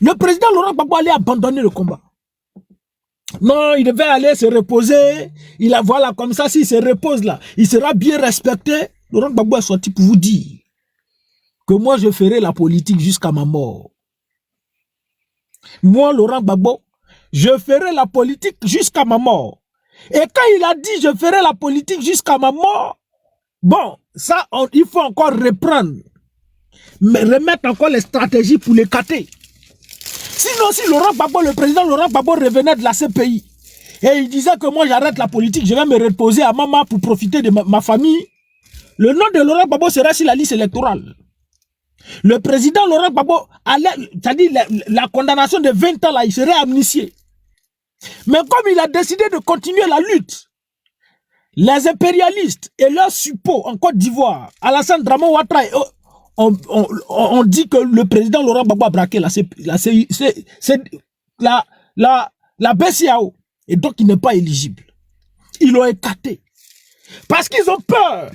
Le président Laurent Gbagbo allait abandonner le combat. Non, il devait aller se reposer. Il a, voilà, comme ça, s'il se repose là, il sera bien respecté. Laurent Gbagbo est sorti pour vous dire que moi, je ferai la politique jusqu'à ma mort. Moi, Laurent Gbagbo, je ferai la politique jusqu'à ma mort. Et quand il a dit je ferai la politique jusqu'à ma mort, bon, ça, il faut encore reprendre, mais remettre encore les stratégies pour l'écarter. Sinon, si Laurent Gbagbo, le président Laurent Gbagbo revenait de la CPI et il disait que moi j'arrête la politique, je vais me reposer à Mama pour profiter de ma famille, le nom de Laurent Gbagbo serait sur la liste électorale. Le président Laurent Gbagbo, c'est-à-dire la condamnation de 20 ans là, il serait amnistié. Mais comme il a décidé de continuer la lutte, les impérialistes et leurs suppôts en Côte d'Ivoire, Alassane Dramane Ouattara, on dit que le président Laurent Gbagbo a braqué la BCAO. Et donc il n'est pas éligible. Ils l'ont écarté. Parce qu'ils ont peur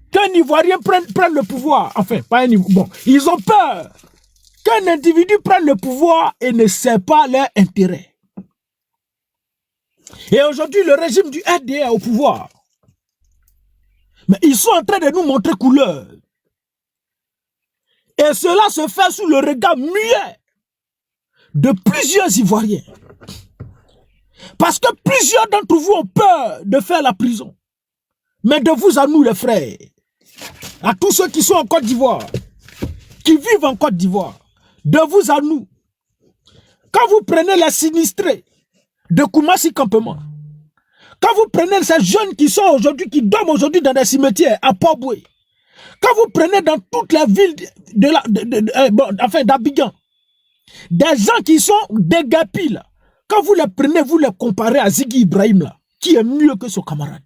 qu'un Ivoirien prenne le pouvoir. Enfin, pas un Ivoirien. Bon, ils ont peur qu'un individu prenne le pouvoir et ne sait pas leur intérêt. Et aujourd'hui, le régime du RDA est au pouvoir. Mais ils sont en train de nous montrer couleur. Et cela se fait sous le regard muet de plusieurs Ivoiriens. Parce que plusieurs d'entre vous ont peur de faire la prison. Mais de vous à nous, les frères, à tous ceux qui sont en Côte d'Ivoire, qui vivent en Côte d'Ivoire, de vous à nous, quand vous prenez les sinistrés de Koumassi Campement, quand vous prenez ces jeunes qui sont aujourd'hui, qui dorment aujourd'hui dans des cimetières à Port-Boué, quand vous prenez dans toutes les villes d'Abidjan, des gens qui sont déguerpis là, quand vous les prenez, vous les comparez à Ziggy Ibrahim là, qui est mieux que son camarade.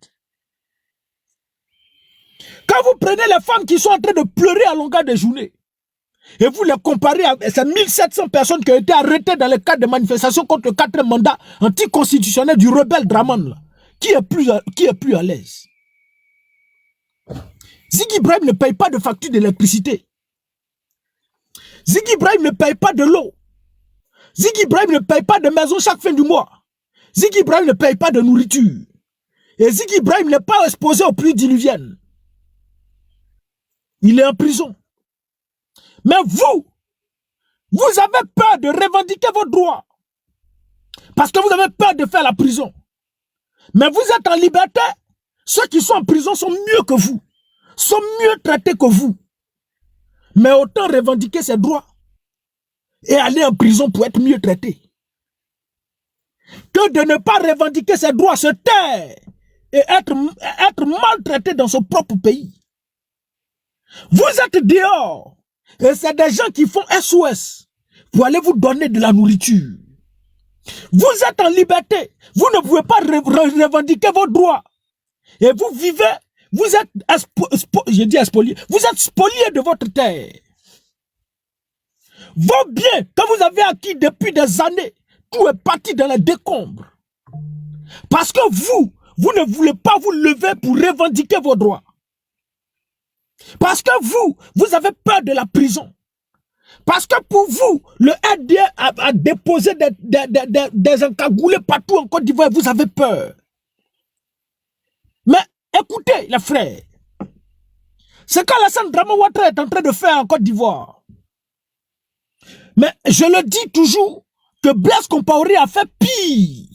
Quand vous prenez les femmes qui sont en train de pleurer à longueur de journée, et vous les comparez à ces 1700 personnes qui ont été arrêtées dans le cadre de manifestations contre le 4e mandat anticonstitutionnel du rebelle Dramane là, qui est plus à l'aise. Ziggy Ibrahim ne paye pas de facture d'électricité. Ziggy Ibrahim ne paye pas de l'eau. Ziggy Ibrahim ne paye pas de maison chaque fin du mois. Ziggy Ibrahim ne paye pas de nourriture. Et Ziggy Ibrahim n'est pas exposé aux pluies diluviennes. Il est en prison. Mais vous avez peur de revendiquer vos droits. Parce que vous avez peur de faire la prison. Mais vous êtes en liberté. Ceux qui sont en prison sont mieux que vous. Sont mieux traités que vous. Mais autant revendiquer ses droits. Et aller en prison pour être mieux traité. Que de ne pas revendiquer ses droits, se taire. Et être maltraité dans son propre pays. Vous êtes dehors. Et c'est des gens qui font SOS pour aller vous donner de la nourriture. Vous êtes en liberté. Vous ne pouvez pas revendiquer vos droits. Et vous vivez, vous êtes, j'ai dit spolié, vous êtes spolié de votre terre. Vos biens que vous avez acquis depuis des années, tout est parti dans les décombres. Parce que vous ne voulez pas vous lever pour revendiquer vos droits. Parce que vous avez peur de la prison. Parce que pour vous, le RDA a déposé des encagoulés partout en Côte d'Ivoire et vous avez peur. Mais écoutez, les frères, ce qu'Alassane Dramane Ouattara est en train de faire en Côte d'Ivoire. Mais je le dis toujours que Blaise Compaoré a fait pire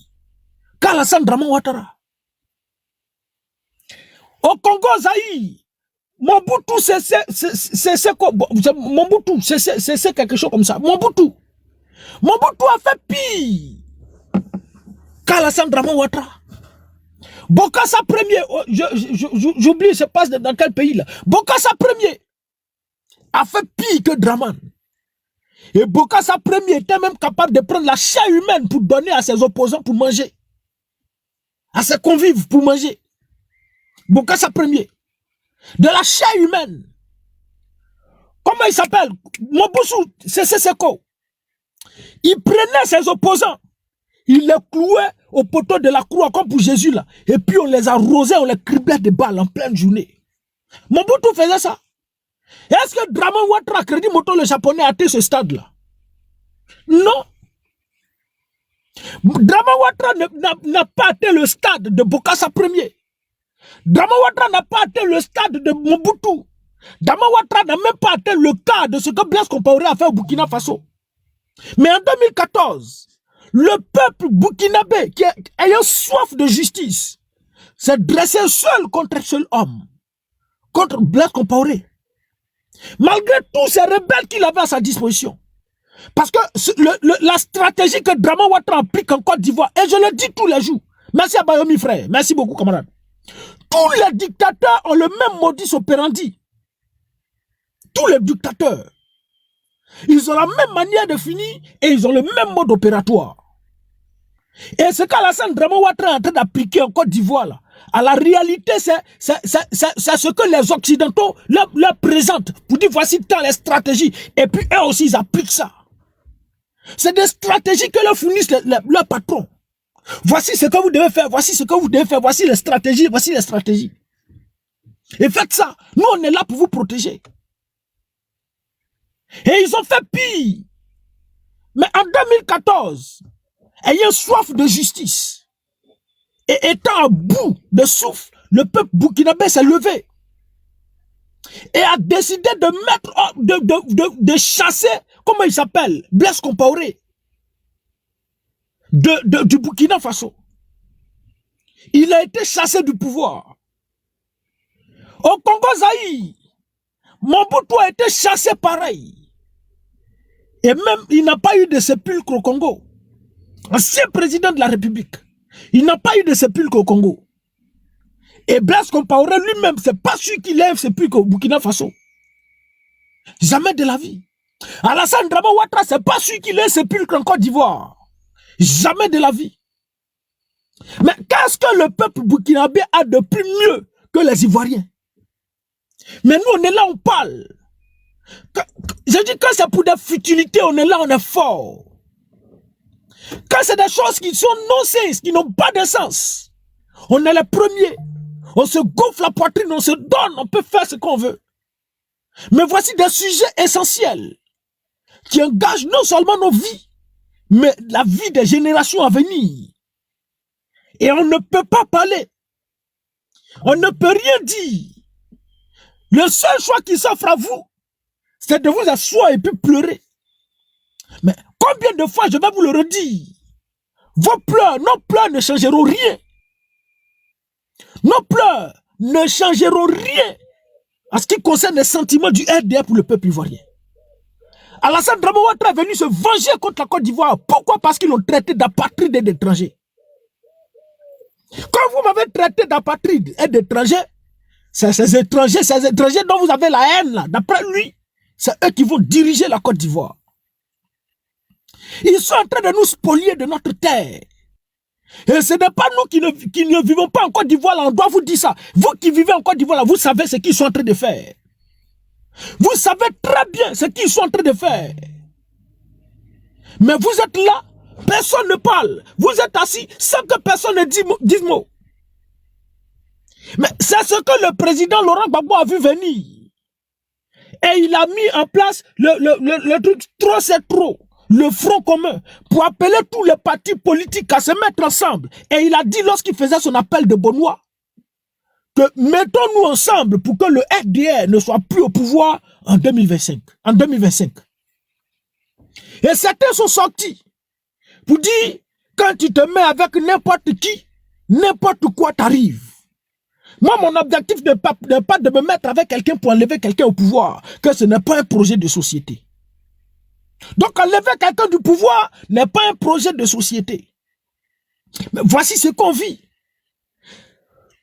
qu'Alassane Dramane Ouattara. Au Congo Zaïre, Mobutu, c'est quelque chose comme ça. Mobutu a fait pire qu'Alassane Dramane Ouattara. Bokassa Premier, j'oublie, je passe dans quel pays là. Bokassa Premier a fait pire que Dramane. Et Bokassa Premier était même capable de prendre la chair humaine pour donner à ses opposants pour manger. À ses convives pour manger. Bokassa Premier. De la chair humaine. Comment il s'appelle? Mobutu Sese Seko. Il prenait ses opposants. Il les clouait au poteau de la croix comme pour Jésus là. Et puis on les arrosait, on les criblait de balles en pleine journée. Mobutu faisait ça. Est-ce que Dramane Ouattara, Crédit Moto le japonais, a atteint ce stade là? Non. Drama Ouattara n'a pas atteint le stade de Bokassa Ier. Drama Ouattara n'a pas atteint le stade de Mobutu. Drama Ouattara n'a même pas atteint le cas de ce que Blaise Compaoré a fait au Burkina Faso. Mais en 2014, le peuple burkinabé, qui ayant soif de justice, s'est dressé seul contre un seul homme, contre Blaise Compaoré. Malgré tous ces rebelles qu'il avait à sa disposition. Parce que la stratégie que Drama Ouattara applique en Côte d'Ivoire, et je le dis tous les jours, merci à Bayomi frère, merci beaucoup camarades. Tous les dictateurs ont le même modus operandi. Tous les dictateurs. Ils ont la même manière de finir et ils ont le même mode opératoire. Et ce qu'Alassane Drama Ouattara est en train d'appliquer en Côte d'Ivoire, à la réalité, c'est ce que les Occidentaux leur présentent pour dire voici tant les stratégies. Et puis eux aussi, ils appliquent ça. C'est des stratégies que leur fournissent leurs patrons. Voici ce que vous devez faire, voici ce que vous devez faire, voici les stratégies, voici les stratégies. Et faites ça. Nous, on est là pour vous protéger. Et ils ont fait pire. Mais en 2014, ayant soif de justice et étant à bout de souffle, le peuple burkinabé s'est levé et a décidé de mettre, de chasser, comment il s'appelle, Blaise Compaoré, du Burkina Faso. Il a été chassé du pouvoir. Au Congo Zaïre, Mobutu a été chassé pareil. Et même, il n'a pas eu de sépulcre au Congo. Ancien président de la République. Il n'a pas eu de sépulcre au Congo. Et Blaise Compaoré lui-même, c'est pas celui qui lève sépulcre au Burkina Faso. Jamais de la vie. Alassane Drama Ouattara, c'est pas celui qui lève sépulcre en Côte d'Ivoire. Jamais de la vie. Mais qu'est-ce que le peuple burkinabé a de plus mieux que les Ivoiriens? Mais nous, on est là, on parle. Je dis que c'est pour des futilités, on est là, on est fort. Quand c'est des choses qui sont non-sens, qui n'ont pas de sens, on est les premiers. On se gonfle la poitrine, on se donne, on peut faire ce qu'on veut. Mais voici des sujets essentiels qui engagent non seulement nos vies, mais la vie des générations à venir. Et on ne peut pas parler. On ne peut rien dire. Le seul choix qui s'offre à vous, c'est de vous asseoir et puis pleurer. Mais combien de fois je vais vous le redire? Vos pleurs, nos pleurs ne changeront rien. Nos pleurs ne changeront rien en ce qui concerne les sentiments du RDA pour le peuple ivoirien. Alassane Drama Ouattara est venu se venger contre la Côte d'Ivoire. Pourquoi? Parce qu'ils l'ont traité d'apatride et d'étranger. Quand vous m'avez traité d'apatride et d'étranger, ces étrangers dont vous avez la haine, d'après lui, c'est eux qui vont diriger la Côte d'Ivoire. Ils sont en train de nous spolier de notre terre. Et ce n'est pas nous qui ne vivons pas en Côte d'Ivoire, on doit vous dire ça. Vous qui vivez en Côte d'Ivoire, vous savez ce qu'ils sont en train de faire. Vous savez très bien ce qu'ils sont en train de faire. Mais vous êtes là, personne ne parle. Vous êtes assis sans que personne ne dise mot. Mais c'est ce que le président Laurent Gbagbo a vu venir. Et il a mis en place le truc trop c'est trop. Le Front commun, pour appeler tous les partis politiques à se mettre ensemble. Et il a dit lorsqu'il faisait son appel de Bonnois, que mettons-nous ensemble pour que le FDR ne soit plus au pouvoir en 2025. Et certains sont sortis pour dire, quand tu te mets avec n'importe qui, n'importe quoi t'arrive. Moi, mon objectif n'est pas de me mettre avec quelqu'un pour enlever quelqu'un au pouvoir, que ce n'est pas un projet de société. Donc, enlever quelqu'un du pouvoir n'est pas un projet de société. Mais voici ce qu'on vit.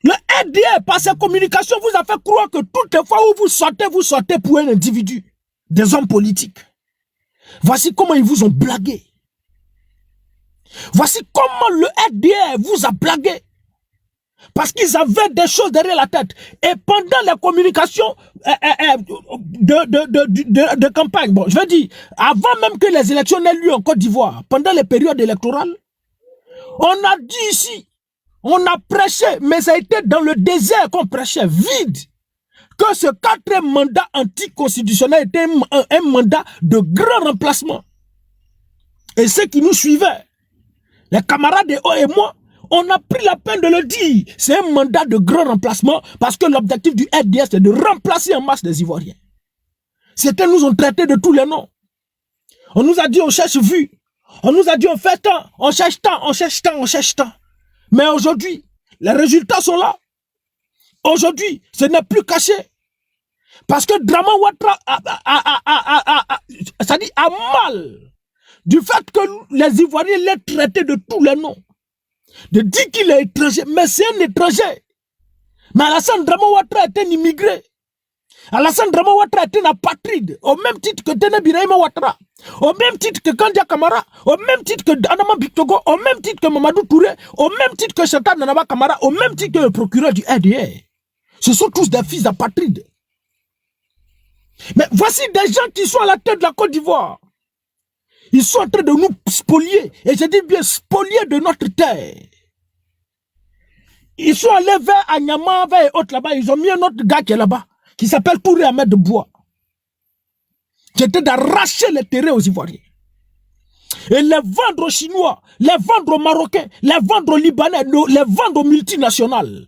Le RDR, par sa communication, vous a fait croire que toutes les fois où vous sortez pour un individu, des hommes politiques. Voici comment ils vous ont blagué. Voici comment le RDR vous a blagué. Parce qu'ils avaient des choses derrière la tête. Et pendant la communication de campagne, bon, je veux dire, avant même que les élections n'aient lieu en Côte d'Ivoire, pendant les périodes électorales, on a dit ici, on a prêché, mais ça a été dans le désert qu'on prêchait, vide, que ce quatrième mandat anticonstitutionnel était un mandat de grand remplacement. Et ceux qui nous suivaient, les camarades de haut et moi, on a pris la peine de le dire. C'est un mandat de grand remplacement parce que l'objectif du RDS c'est de remplacer en masse des Ivoiriens. Certains nous ont traités de tous les noms. On nous a dit on cherche vue. On nous a dit on fait tant, on cherche tant, on cherche tant, on cherche tant. Mais aujourd'hui, les résultats sont là. Aujourd'hui, ce n'est plus caché. Parce que Draman Ouattara a mal du fait que les Ivoiriens l'aient traité de tous les noms. De dire qu'il est étranger, mais c'est un étranger. Mais Alassane Draman Ouattara est un immigré. Alassane Draman Ouattara est un apatride, au même titre que Tene Birahima Ouattara, au même titre que Kandia Kamara, au même titre que Anama Bictogo, au même titre que Mamadou Touré, au même titre que Chantal Nanaba Kamara, au même titre que le procureur du RDA. Ce sont tous des fils d'apatrides. Mais voici des gens qui sont à la tête de la Côte d'Ivoire. Ils sont en train de nous spolier, et je dis bien spolier de notre terre. Ils sont allés vers Anyama, vers et autres là-bas, ils ont mis un autre gars qui est là-bas, qui s'appelle Touré Ahmed de Bois. J'étais d'arracher les terrains aux Ivoiriens. Et les vendre aux Chinois, les vendre aux Marocains, les vendre aux Libanais, les vendre aux multinationales.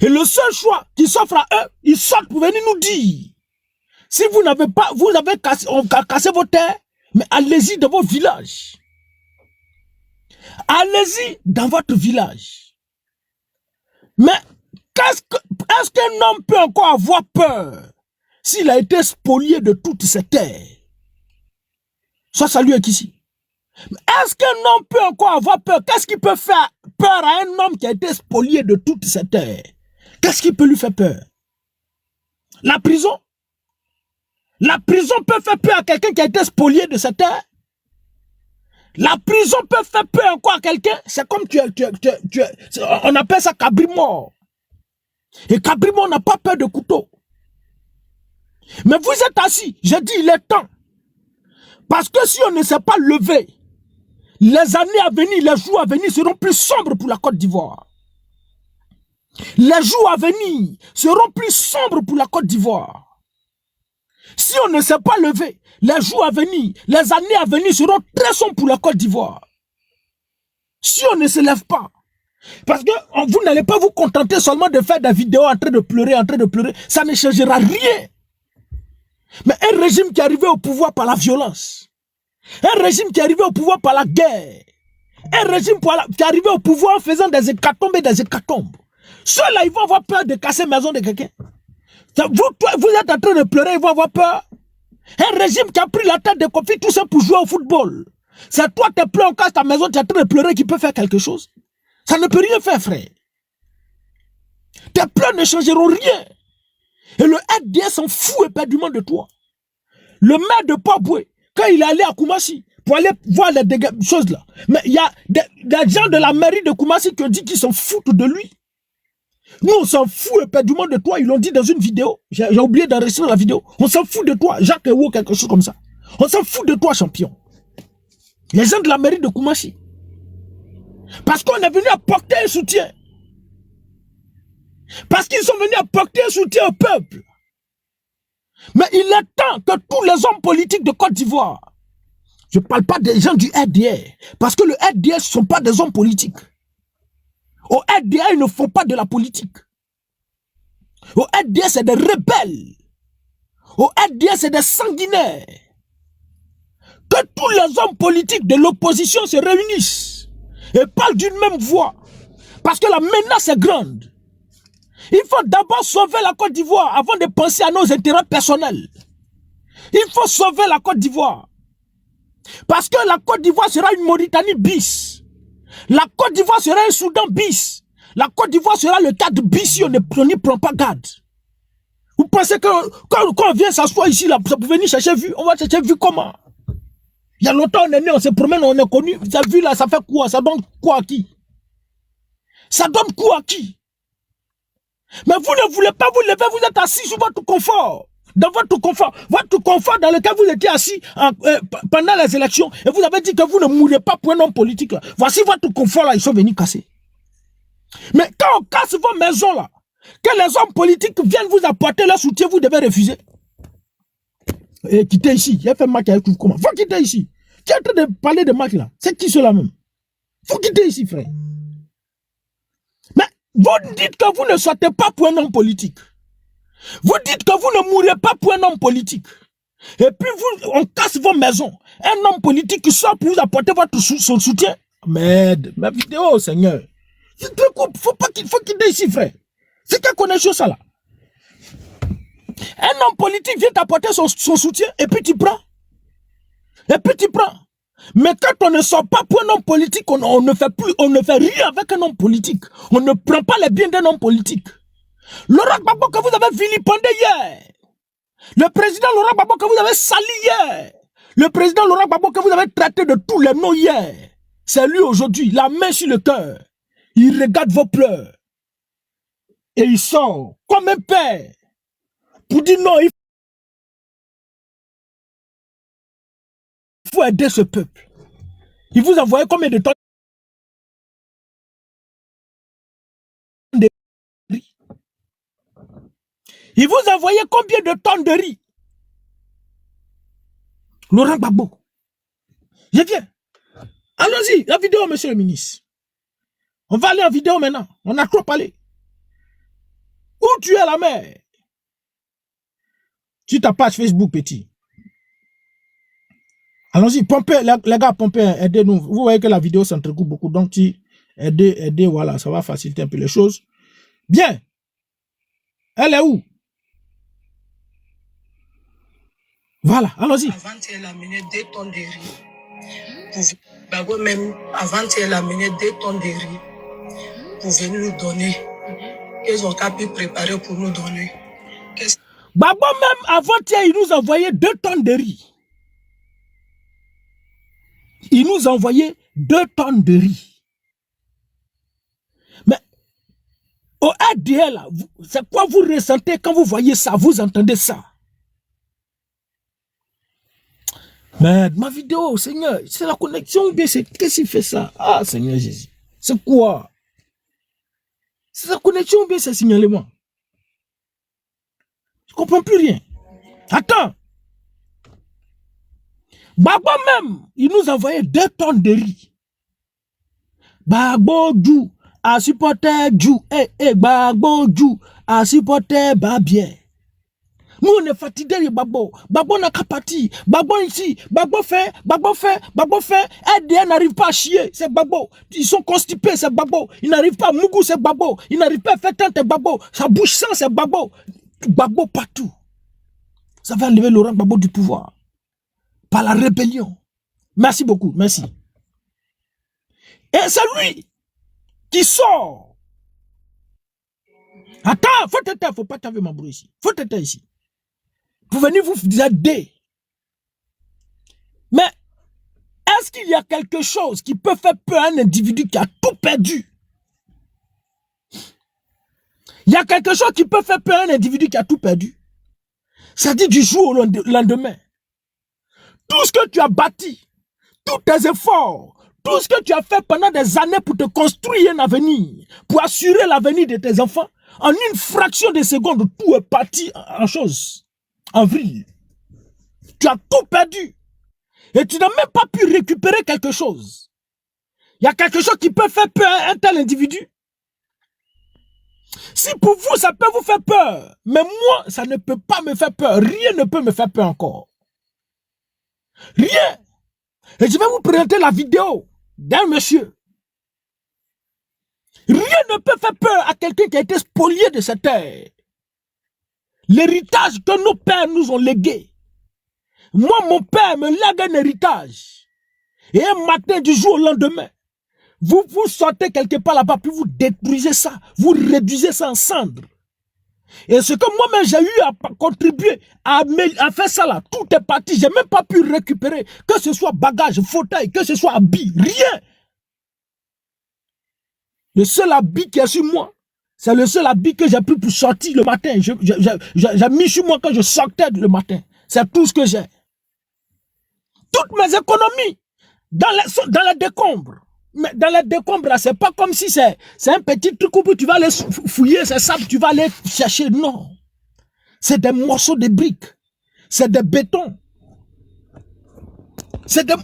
Et le seul choix qui s'offre à eux, ils sortent pour venir nous dire, si vous n'avez pas, vous avez cassé, on a cassé vos terres, mais allez-y dans vos villages. Allez-y dans votre village. Mais est-ce qu'un homme peut encore avoir peur s'il a été spolié de toutes ses terres? Soit salut est ici. Est-ce qu'un homme peut encore avoir peur? Qu'est-ce qui peut faire peur à un homme qui a été spolié de toutes ses terres? Qu'est-ce qui peut lui faire peur? La prison? La prison peut faire peur à quelqu'un qui a été spolié de ses terres? La prison peut faire peur encore à quelqu'un? C'est comme on appelle ça cabri mort. Et cabri mort n'a pas peur de couteau. Mais vous êtes assis, j'ai dit il est temps. Parce que si on ne s'est pas levé, les années à venir, les jours à venir seront plus sombres pour la Côte d'Ivoire. Les jours à venir seront plus sombres pour la Côte d'Ivoire. Si on ne s'est pas levé, les jours à venir, les années à venir seront très sombres pour la Côte d'Ivoire. Si on ne se lève pas. Parce que vous n'allez pas vous contenter seulement de faire des vidéos en train de pleurer, ça ne changera rien. Mais un régime qui est arrivé au pouvoir par la violence, un régime qui est arrivé au pouvoir par la guerre, un régime qui est arrivé au pouvoir en faisant des hécatombes et des hécatombes, ceux-là, ils vont avoir peur de casser la maison de quelqu'un. Vous êtes en train de pleurer, ils vont avoir peur. Un régime qui a pris la tête de Kofi tout ça pour jouer au football. C'est toi qui pleures, on casse ta maison, tu es en train de pleurer qui peut faire quelque chose. Ça ne peut rien faire, frère. Tes pleurs ne changeront rien. Et le RDS s'en fout éperdument de toi. Le maire de Port-Boué, quand il est allé à Koumassi, pour aller voir les choses là, mais il y a des gens de la mairie de Koumassi qui ont dit qu'ils s'en foutent de lui. Nous, on s'en fout éperdument de toi. Ils l'ont dit dans une vidéo. J'ai oublié d'enregistrer la vidéo. On s'en fout de toi. Jacques Ewo, quelque chose comme ça. On s'en fout de toi, champion. Les gens de la mairie de Koumassi. Parce qu'on est venu apporter un soutien. Parce qu'ils sont venus apporter un soutien au peuple. Mais il est temps que tous les hommes politiques de Côte d'Ivoire, je ne parle pas des gens du RDR, parce que le RDR, ne sont pas des hommes politiques. Au RDA, ils ne font pas de la politique. Au RDA, c'est des rebelles. Au RDA, c'est des sanguinaires. Que tous les hommes politiques de l'opposition se réunissent et parlent d'une même voix. Parce que la menace est grande. Il faut d'abord sauver la Côte d'Ivoire avant de penser à nos intérêts personnels. Il faut sauver la Côte d'Ivoire. Parce que la Côte d'Ivoire sera une Mauritanie bis. La Côte d'Ivoire sera un Soudan bis. La Côte d'Ivoire sera le Tchad bis si on n'y prend pas garde. Vous pensez que quand on vient s'asseoir ici, là, pour venir chercher vue, on va chercher vue comment? Il y a longtemps, on est né, on se promène, on est connu. Cette vue là, ça fait quoi? Ça donne quoi à qui? Ça donne quoi à qui? Mais vous ne voulez pas vous lever, vous êtes assis sur votre confort. Dans votre confort dans lequel vous étiez assis pendant les élections, et vous avez dit que vous ne mourrez pas pour un homme politique. Là. Voici votre confort là, ils sont venus casser. Mais quand on casse vos maisons là, que les hommes politiques viennent vous apporter leur soutien, vous devez refuser. Et quitter ici. Il a fait Mac avec comment? Faut quitter ici. Tu es en train de parler de Mac là. C'est qui cela même? Faut quitter ici, frère. Mais vous dites que vous ne sortez pas pour un homme politique. Vous dites que vous ne mourrez pas pour un homme politique. Et puis vous, on casse vos maisons. Un homme politique qui sort pour vous apporter son soutien. Merde, ma vidéo, Seigneur. Faut quitter ici, frère. C'est quelle connexion ça là? Un homme politique vient t'apporter son soutien et puis tu prends. Et puis tu prends. Mais quand on ne sort pas pour un homme politique, on ne fait rien avec un homme politique. On ne prend pas les biens d'un homme politique. Laurent Gbagbo que vous avez vilipendé hier. Le président Laurent Gbagbo que vous avez sali hier. Le président Laurent Gbagbo que vous avez traité de tous les noms hier. C'est lui aujourd'hui, la main sur le cœur. Il regarde vos pleurs. Et il sort comme un père. Pour dire non, il faut aider ce peuple. Il vous envoie combien de tonnes de riz? Il vous envoyait combien de tonnes de riz? Laurent Gbagbo. Je viens. Allons-y, la vidéo, monsieur le ministre. On va aller en vidéo maintenant. On a trop parlé. Où tu es, la mère? Sur ta page Facebook, petit. Allons-y, pompez, les gars, pompez, aidez-nous. Vous voyez que la vidéo s'entrecoupe beaucoup, donc aidez, voilà, ça va faciliter un peu les choses. Bien. Elle est où? Voilà, allons-y. Avant, elle a mené 2 tonnes de riz. Même avant, elle a mené 2 tonnes de riz pour venir nous donner. Ils ont qu'à pu préparer pour nous donner. Gbagbo même avant-hier, il nous envoyait 2 tonnes de riz. Il nous envoyait 2 tonnes de riz. Mais au ADL, c'est quoi vous ressentez quand vous voyez ça, vous entendez ça? Mais ma vidéo, Seigneur, c'est la connexion ou bien c'est qu'est-ce qui fait ça? Ah, Seigneur Jésus, c'est quoi? C'est la connexion ou bien c'est le signalement? Je ne comprends plus rien. Attends. Gbagbo même, il nous envoyait 2 tonnes de riz. Gbagbo Djou, à supporter Djou, Gbagbo Djou, à supporter Babien. Nous, on est fatigués de Gbagbo. Gbagbo n'a qu'à partir. Gbagbo ici, Gbagbo fait. ADN n'arrive pas à chier, c'est Gbagbo. Ils sont constipés, c'est Gbagbo. Ils n'arrivent pas à Mougou, c'est Gbagbo. Ils n'arrivent pas à faire tant, c'est Gbagbo. Ça bouge sans, c'est Gbagbo. Gbagbo partout. Ça va enlever Laurent Gbagbo du pouvoir. Par la rébellion. Merci beaucoup, merci. Et c'est lui qui sort. Attends, faut t'aider, faut pas t'avoir ma bourre ici. Faut t'aider ici. Pour venir vous aider. Mais est-ce qu'il y a quelque chose qui peut faire peur à un individu qui a tout perdu? Il y a quelque chose qui peut faire peur à un individu qui a tout perdu. C'est-à-dire du jour au lendemain. Tout ce que tu as bâti, tous tes efforts, tout ce que tu as fait pendant des années pour te construire un avenir, pour assurer l'avenir de tes enfants, en une fraction de seconde, tout est parti en chose, en vrille. Tu as tout perdu. Et tu n'as même pas pu récupérer quelque chose. Il y a quelque chose qui peut faire peur à un tel individu. Si pour vous, ça peut vous faire peur, mais moi, ça ne peut pas me faire peur. Rien ne peut me faire peur encore. Rien. Et je vais vous présenter la vidéo d'un monsieur. Rien ne peut faire peur à quelqu'un qui a été spolié de cette terre. L'héritage que nos pères nous ont légué. Moi, mon père me lègue un héritage. Et un matin du jour au lendemain, vous sortez quelque part là-bas, puis vous détruisez ça. Vous réduisez ça en cendres. Et ce que moi-même j'ai eu à contribuer à faire ça là, tout est parti. J'ai même pas pu récupérer, que ce soit bagage, fauteuil, que ce soit habit, rien. Le seul habit qui est sur moi, c'est le seul habit que j'ai pris pour sortir le matin. J'ai mis sur moi quand je sortais le matin. C'est tout ce que j'ai. Toutes mes économies dans les décombres. Mais dans les décombres, c'est pas comme si c'est un petit truc où tu vas aller fouiller, c'est ça, tu vas aller chercher. Non. C'est des morceaux de briques. c'est des bétons. C'est des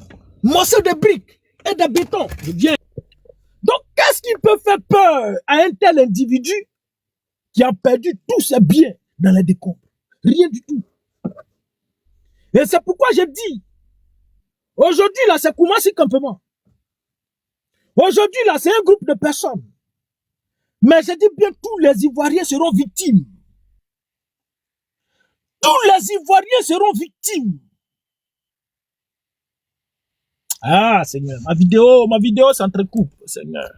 morceaux de briques et de béton. Bien. Donc, qu'est-ce qui peut faire peur à un tel individu qui a perdu tous ses biens dans les décombres? Rien du tout. Et c'est pourquoi je dis, aujourd'hui, là, c'est Koumassi Campement. Aujourd'hui, là, c'est un groupe de personnes. Mais je dis bien, tous les Ivoiriens seront victimes. Tous les Ivoiriens seront victimes. Ah, Seigneur, ma vidéo s'entrecoupe, Seigneur.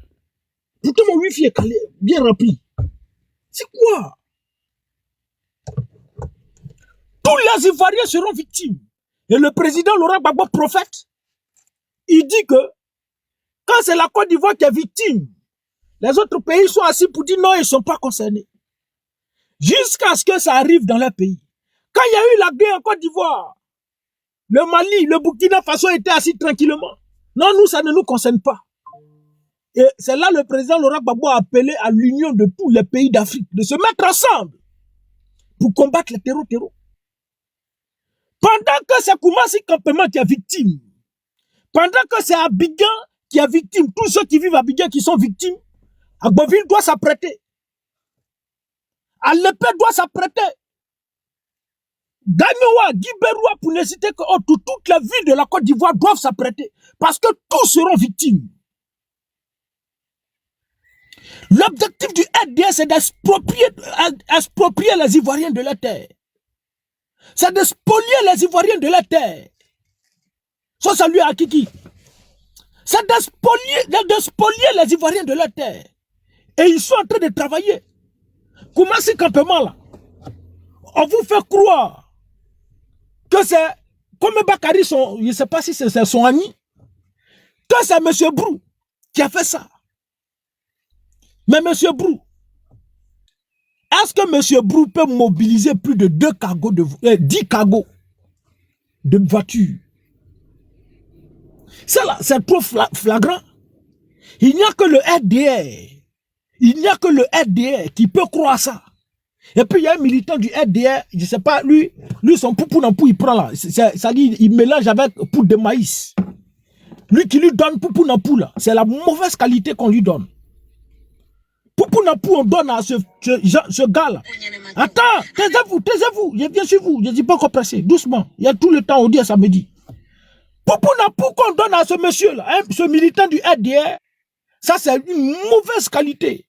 Pourtant, mon wifi est calé, bien rempli. C'est quoi? Tous les Ivoiriens seront victimes. Et le président Laurent Gbagbo, prophète, il dit que quand c'est la Côte d'Ivoire qui est victime, les autres pays sont assis pour dire non, ils ne sont pas concernés. Jusqu'à ce que ça arrive dans leur pays. Quand il y a eu la guerre en Côte d'Ivoire, le Mali, le Burkina Faso étaient assis tranquillement. Non, nous, ça ne nous concerne pas. Et c'est là le président Laurent Gbagbo a appelé à l'union de tous les pays d'Afrique de se mettre ensemble pour combattre le terreau. Pendant que c'est Koumassi Campement qui est victime, pendant que c'est Abidjan qui est victime, tous ceux qui vivent à Abidjan qui sont victimes, Agboville doit s'apprêter. Alépé doit s'apprêter. Gagnoa, Guiberoua, pour ne citer que toutes les villes de la Côte d'Ivoire doivent s'apprêter. Parce que tous seront victimes. L'objectif du RDS, c'est d'exproprier les Ivoiriens de la terre. C'est de spolier les Ivoiriens de la terre. Ça, salut à Kiki. C'est de spolier les Ivoiriens de la terre. Et ils sont en train de travailler. Comment c'est campement là? On vous fait croire que c'est, comme Bakary, je ne sais pas si c'est son ami, que c'est M. Brou qui a fait ça. Mais M. Brou, est-ce que M. Brou peut mobiliser plus de 10 cargos de voitures? C'est trop flagrant. Il n'y a que le RDR. Il n'y a que le RDR qui peut croire ça. Et puis il y a un militant du RDR, je ne sais pas, lui son poupou nampou, il prend là. Ça dit, il mélange avec poudre de maïs. Lui qui lui donne poupou nampou là, c'est la mauvaise qualité qu'on lui donne. Poupou nampou, on donne à ce gars là. Attends, taisez-vous, je viens sur vous, je ne dis pas qu'on presse, doucement. Il y a tout le temps, on dit à samedi. Poupou nampou qu'on donne à ce monsieur là, hein, ce militant du RDR, ça c'est une mauvaise qualité.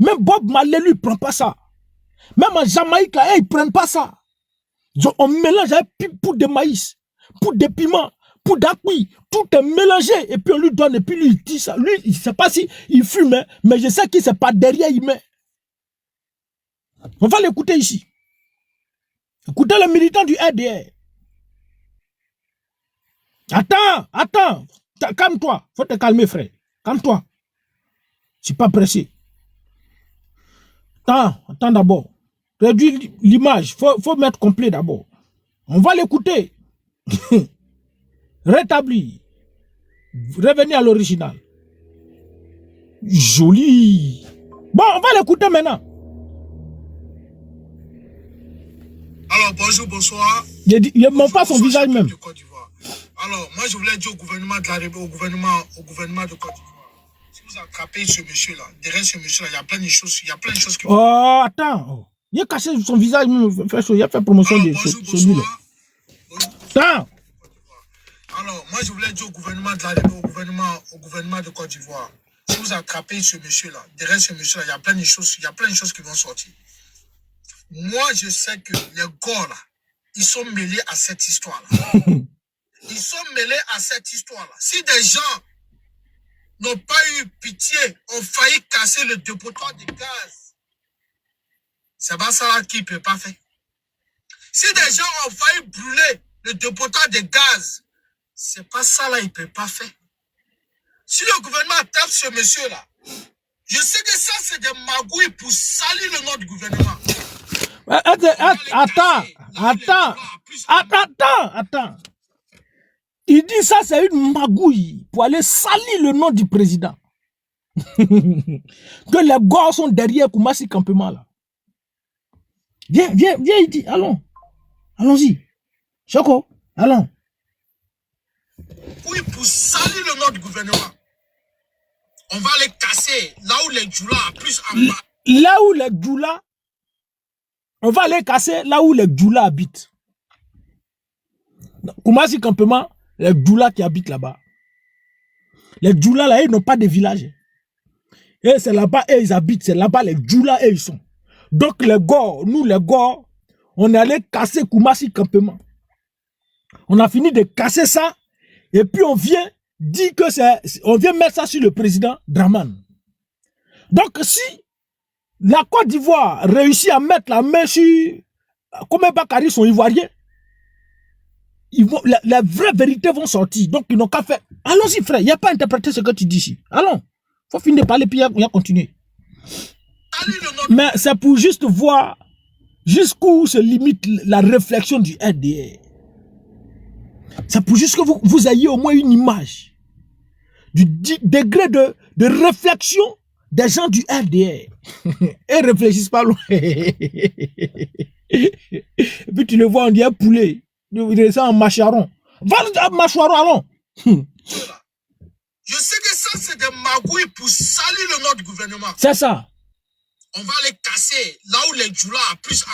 Même Bob Marley lui prend pas ça. Même en Jamaïque, là, ils ne prennent pas ça. On mélange avec poudre de maïs, poudre de piment, poudre d'acui, tout est mélangé. Et puis on lui donne, et puis lui, il dit ça. Lui, je ne sais pas si il fume, hein, mais je sais qu'il ne sait pas derrière, il met. On va l'écouter ici. Écoutez le militant du RDR. Attends. Calme-toi. Faut te calmer, frère. Calme-toi. Je ne suis pas pressé. Attends d'abord. Réduis l'image. Faut mettre complet d'abord. On va l'écouter. Rétablir. Revenir à l'original. Joli. Bon, on va l'écouter maintenant. Alors, bonjour, bonsoir. Il ne montre pas son visage même. Alors, moi, je voulais dire au gouvernement de la République, au gouvernement de Côte d'Ivoire. Si vous attrapez ce monsieur-là, derrière ce monsieur-là, il y a plein de choses, qui... Oh, attends. Il a caché son visage, il a fait promotion de celui-là. Attends. Alors, moi, je voulais dire au gouvernement de la République, au gouvernement de Côte d'Ivoire, si vous attrapez ce monsieur-là, derrière ce monsieur-là, il y a plein de choses qui vont sortir. Moi, je sais que les gars, là, ils sont mêlés à cette histoire-là. Ils sont mêlés à cette histoire-là. Si des gens n'ont pas eu pitié, ont failli casser le dépotoir de gaz, c'est pas ça qui ne peut pas faire. Si des gens ont failli brûler le dépotoir de gaz, c'est pas ça là, il ne peut pas faire. Si le gouvernement tape ce monsieur-là, je sais que ça, c'est des magouilles pour salir le nom du gouvernement. Attends. Il dit ça, c'est une magouille pour aller salir le nom du président. Que les gars sont derrière Koumassi Campement là. Viens, il dit, allons-y. Choco, allons. Oui, pour salir notre gouvernement, on va les casser là où les djoula plus en bas. Là où les djoula, on va les casser là où les djoula habitent. Koumassi campement, les djoula qui habitent là-bas. Les djoula là, ils n'ont pas de village. Et c'est là-bas, et ils habitent, c'est là-bas les djoula et ils sont. Donc les Gors, nous les Gors, on est allé casser Koumassi campement. On a fini de casser ça, et puis on vient dire que on vient mettre ça sur le président Draman. Donc si la Côte d'Ivoire réussit à mettre la main sur comme Bakary sont ivoiriens, la vraie vérité vont sortir. Donc ils n'ont qu'à faire. Allons-y frère, il n'y a pas à interpréter ce que tu dis ici. Allons, il faut finir de parler puis il y a continuer. Mais c'est pour juste voir jusqu'où se limite la réflexion du RDR. C'est pour juste que vous ayez au moins une image du degré de réflexion des gens du RDR. Ils réfléchissent pas loin. Et puis tu le vois, on dit un poulet. Il descend en macharon. Va à macharon, allons. Je sais que ça, c'est des magouilles pour salir notre gouvernement. C'est ça. On va les casser là où les djoula plus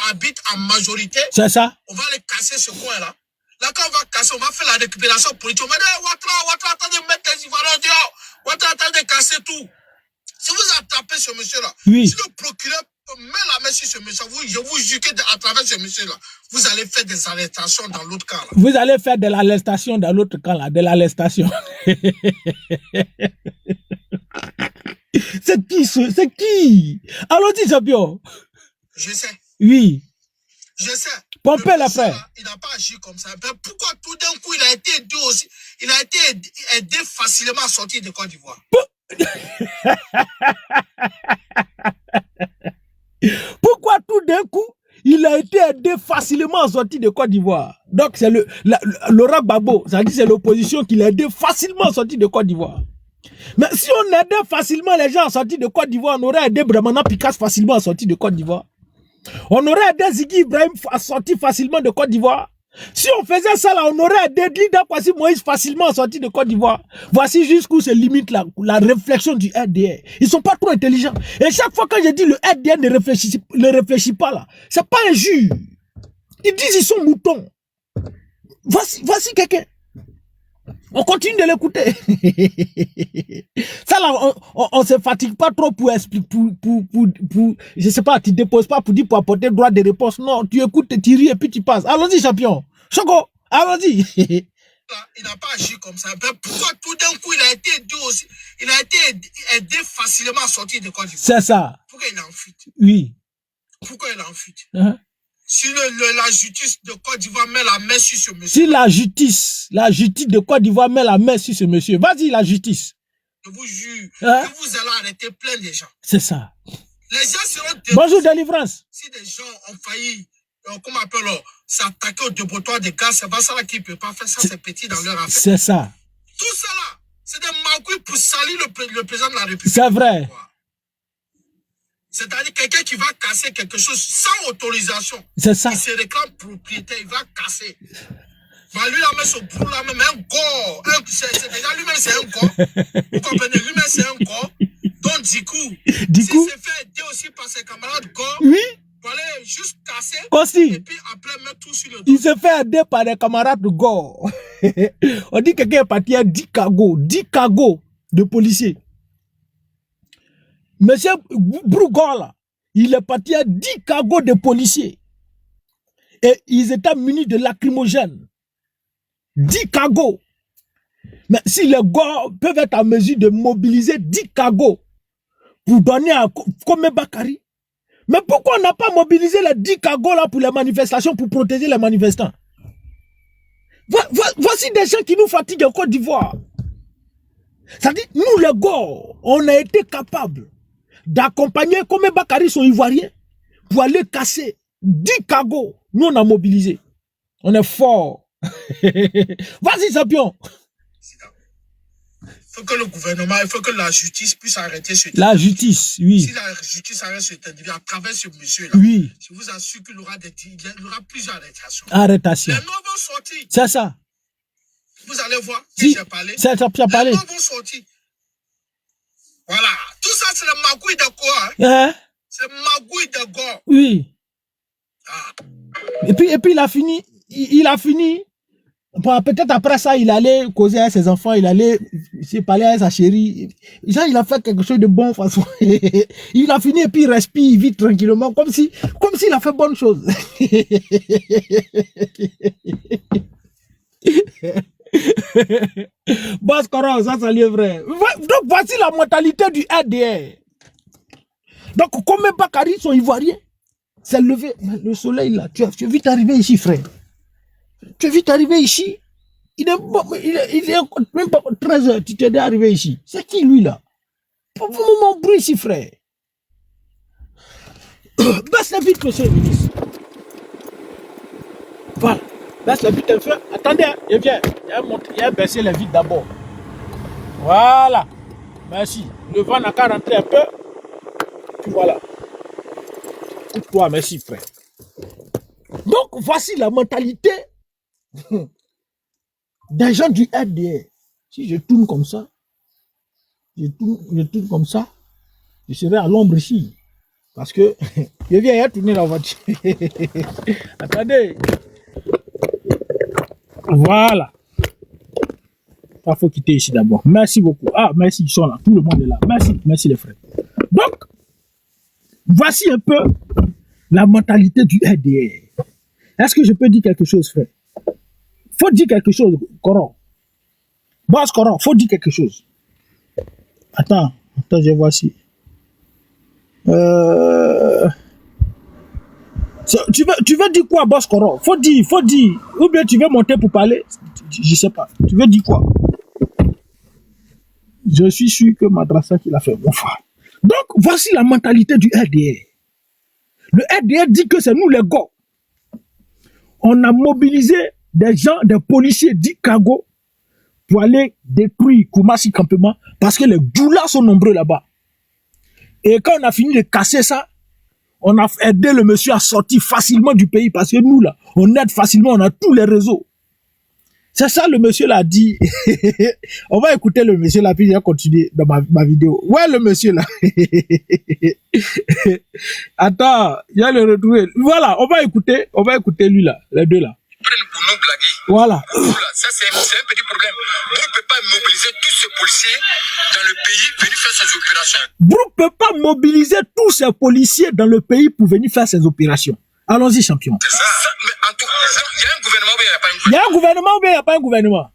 habitent en majorité. C'est ça. On va les casser ce coin-là. Là, quand on va casser, on va faire la récupération politique. On va dire, Ouattara, attendez de mettre les Ivoiriens dehors. Ouattara, attendez de casser tout. Si vous attrapez ce monsieur-là, oui. Si le procureur met la main sur ce monsieur, je vous jure qu'à travers ce monsieur-là, vous allez faire des arrestations dans l'autre camp. Là. Vous allez faire de l'arrestation dans l'autre camp, là, de l'arrestation. C'est qui? C'est qui? Allons-y, champion. Je sais. Oui. Je sais. Pompez la frère. Il n'a pas agi comme ça. Mais pourquoi tout d'un coup il a été aidé aussi? Il a été aidé facilement à sortir de Côte d'Ivoire. Pourquoi tout d'un coup il a été aidé facilement à sortir de Côte d'Ivoire? Donc c'est Laurent Gbagbo, ça dit c'est l'opposition qui l'a aidé facilement à sortir de Côte d'Ivoire. Mais si on aidait facilement les gens à sortir de Côte d'Ivoire, on aurait aidé Bramana Picasse facilement à sortir de Côte d'Ivoire. On aurait aidé Ziggy Ibrahim à sortir facilement de Côte d'Ivoire. Si on faisait ça là, on aurait aidé Lida Kwasi Moïse facilement à sortir de Côte d'Ivoire. Voici jusqu'où se limite la réflexion du RDR. Ils sont pas trop intelligents. Et chaque fois que je dis le RDR ne réfléchit pas là, c'est pas injure. Ils disent ils sont moutons. Voici quelqu'un. On continue de l'écouter. Ça là, on se fatigue pas trop pour expliquer, je sais pas, tu déposes pas pour dire pour apporter droit de réponse. Non, tu écoutes, tu ris et puis tu passes. Allons-y, champion. Choco, allons-y. Il n'a pas agi comme ça. Mais pourquoi tout d'un coup il a été aidé aussi? Il a été aidé facilement à sortir de Côte d'Ivoire. C'est ça. Pourquoi il est en fuite? Oui. Pourquoi il est en fuite? Si la justice de Côte d'Ivoire met la main sur ce monsieur. Si la justice de Côte d'Ivoire met la main sur ce monsieur, vas-y la justice. Je vous jure que vous allez arrêter plein de gens. C'est ça. Les gens seront bonjour délivrance. Si des gens ont failli, comment on appelle, s'attaquer au dépotoir des gars, c'est pas ça qui ne peut pas faire ça, c'est petit dans leur affaire. C'est ça. Tout ça là, c'est des magouilles pour salir le président de la République. C'est vrai. C'est-à-dire quelqu'un qui va casser quelque chose sans autorisation. C'est ça. Il se réclame propriétaire, il va casser. Bah lui, la main se brûle, la main, mais un gore. Déjà, lui-même, c'est un gore. Vous comprenez? Lui-même, c'est un gore. Donc, du coup, s'il s'est fait aider aussi par ses camarades gore, oui. Pour aller juste casser. Aussi. Et puis après, mettre tout sur le dos. Il se fait aider par des camarades de gore. On dit que quelqu'un est parti à 10 cargos de policiers. Monsieur Brougor, là, il est parti à 10 cargos de policiers. Et ils étaient munis de lacrymogènes. 10 cargos. Mais si les gars peuvent être en mesure de mobiliser 10 cargos pour donner à Kome Bakary, mais pourquoi on n'a pas mobilisé les 10 cargos là pour les manifestations, pour protéger les manifestants? Voici des gens qui nous fatiguent en Côte d'Ivoire. Ça dit, nous les gars, on a été capables d'accompagner Kome Bakary, son ivoirien, pour aller casser 10 cargos. Nous, on a mobilisé. On est fort. Vas-y, champion. faut que le gouvernement, il faut que la justice puisse arrêter ce La justice, oui. Si la justice arrête cet individu à travers ce monsieur-là, oui. Je vous assure qu'il aura plusieurs arrêtations. Arrêtations. Les noms vont sortir. C'est ça. Vous allez voir, si j'ai parlé. C'est ça, tu as parlé. Les noms vont sortir. Voilà. Tout ça, c'est le magouille de quoi? Hein? C'est le magouille de quoi? Oui. Ah. Et puis il a fini. Il a fini. Bon, peut-être après ça, il allait causer à ses enfants, il allait parler à sa chérie. Genre, il a fait quelque chose de bon, façon. Il a fini et puis il respire, il vit tranquillement, comme s'il a fait bonne chose. Boss Coron, ça lui est vrai. Donc, voici la mentalité du RDR. Donc, comme même Bakary, sont ivoiriens, c'est levé. Le soleil, là, tu es vite arrivé ici, frère. Tu es vite arrivé ici. Il est même pas 13 heures, tu t'es arrivé ici. C'est qui lui là? Pour mon bruit ici, frère. Baisse la vite, monsieur le ministre. Voilà. Baisse la vite un peu. Attendez, il vient. Il a baissé la vite d'abord. Voilà. Merci. Le vent n'a qu'à rentrer un peu. Puis voilà. Coupe-toi, merci, frère. Donc, voici la mentalité des gens du RDR. Si je tourne comme ça, je tourne comme ça, je serai à l'ombre ici. Parce que je viens à tourner la voiture. Attendez. Voilà. Il faut quitter ici d'abord. Merci beaucoup. Ah, merci, ils sont là. Tout le monde est là. Merci les frères. Donc, voici un peu la mentalité du RDR. Est-ce que je peux dire quelque chose, frère? Faut dire quelque chose, Coron. Boss Coron, faut dire quelque chose. Attends, je vois si. Tu veux dire quoi, Boss Coron? Faut dire. Ou bien tu veux monter pour parler? Je sais pas. Tu veux dire quoi? Je suis sûr que Madrasa qui l'a fait bon frère. Donc, voici la mentalité du RDR. Le RDR dit que c'est nous les gars. On a mobilisé des gens, des policiers d'Ikago pour aller détruire Koumassi campement parce que les doulas sont nombreux là-bas. Et quand on a fini de casser ça, on a aidé le monsieur à sortir facilement du pays parce que nous là, on aide facilement, on a tous les réseaux. C'est ça le monsieur l'a dit. On va écouter le monsieur là, puis je vais continuer dans ma vidéo. Ouais, le monsieur là. Attends, je vais le retrouver. Voilà, on va écouter lui là, les deux là. Pour nous blaguer. Voilà. Ça, c'est un petit problème. Vous ne pouvez pas mobiliser tous ces policiers dans le pays pour venir faire ces opérations. Vous ne pouvez pas mobiliser tous ces policiers dans le pays pour venir faire ces opérations. Allons-y, champion. C'est ça. Mais en tout cas, il y a un gouvernement ou il n'y a pas un gouvernement? Il y a un gouvernement ou il n'y a pas un gouvernement?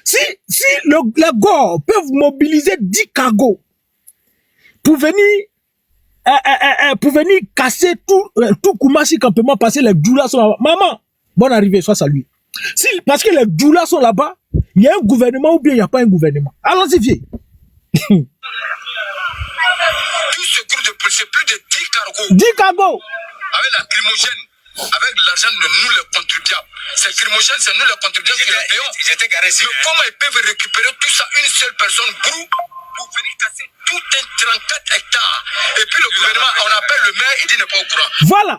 Si les gars peuvent mobiliser 10 cargos pour venir casser tout Koumassi campement, passer les doulas sont là-bas. Maman, bonne arrivée, sois salué. Parce que les doulas sont là-bas, il y a un gouvernement ou bien il n'y a pas un gouvernement. Allons-y, vieux. Tout ce groupe de policiers, plus de 10 cargos. 10 cargos. Avec la crimogène, avec l'argent de nous les contribuables. Ces crimogènes, c'est nous les contribuables qui les payons. J'étais garé ici. Mais comment ils peuvent récupérer tout ça, une seule personne, pour venir casser tout un 34 hectares. Et puis le gouvernement, on appelle le maire, il dit n'est pas au courant. Voilà.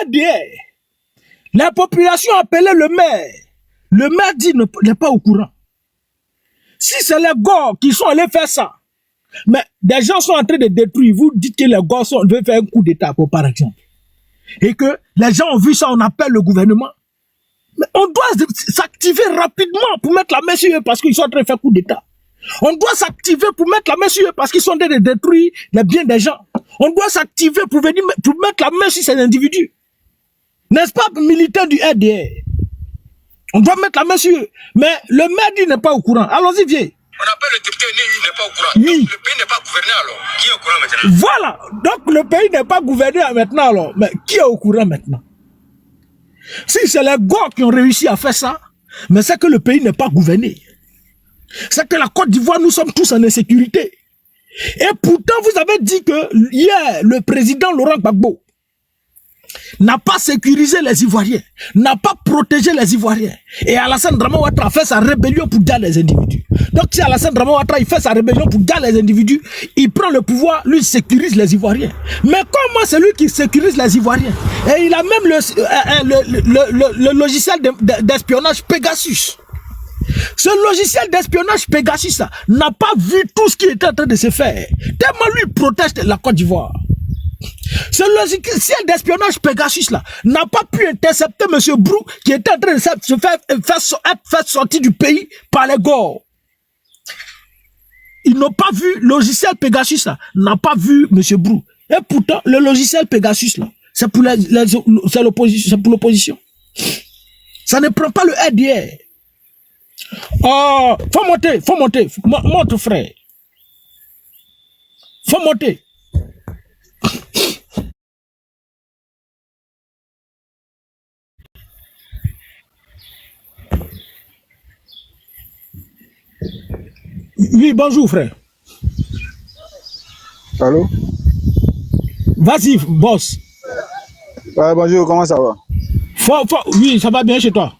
ADR. La population appelait le maire. Le maire dit n'est pas au courant. Si c'est les gars qui sont allés faire ça, mais des gens sont en train de détruire, vous dites que les gars veulent faire un coup d'état, par exemple. Et que les gens ont vu ça, on appelle le gouvernement. Mais on doit s'activer rapidement pour mettre la main sur eux parce qu'ils sont en train de faire coup d'état. On doit s'activer pour mettre la main sur eux parce qu'ils sont en train de détruire les biens des gens. On doit s'activer pour mettre la main sur ces individus. N'est-ce pas, militaire du RDR? On doit mettre la main sur eux. Mais le maire dit n'est pas au courant. Allons-y, vieux. On appelle le député, il n'est pas au courant. Oui. Donc, le pays n'est pas gouverné alors. Qui est au courant maintenant? Voilà. Donc le pays n'est pas gouverné maintenant alors. Mais qui est au courant maintenant? Si c'est les gars qui ont réussi à faire ça, mais c'est que le pays n'est pas gouverné. C'est que la Côte d'Ivoire, nous sommes tous en insécurité. Et pourtant, vous avez dit que hier, le président Laurent Gbagbo n'a pas sécurisé les Ivoiriens, n'a pas protégé les Ivoiriens. Et Alassane Dramane Ouattara fait sa rébellion pour garder les individus. Donc si Alassane Dramane Ouattara il fait sa rébellion pour garder les individus, il prend le pouvoir, lui sécurise les Ivoiriens. Mais comment c'est lui qui sécurise les Ivoiriens? Et il a même le logiciel d'espionnage Pegasus. Ce logiciel d'espionnage Pegasus n'a pas vu tout ce qui était en train de se faire. Tellement lui protège la Côte d'Ivoire. Ce logiciel d'espionnage Pegasus n'a pas pu intercepter M. Brou qui était en train de se faire sortir du pays par les Gors. Ils n'ont pas vu le logiciel Pegasus n'a pas vu M. Brou. Et pourtant, le logiciel Pegasus c'est pour l'opposition. Ça ne prend pas le RDR. Oh, faut monter, monte frère. Faut monter. Oui, bonjour frère. Allô? Vas-y, boss. Ouais, bonjour, comment ça va? Oui, ça va bien chez toi?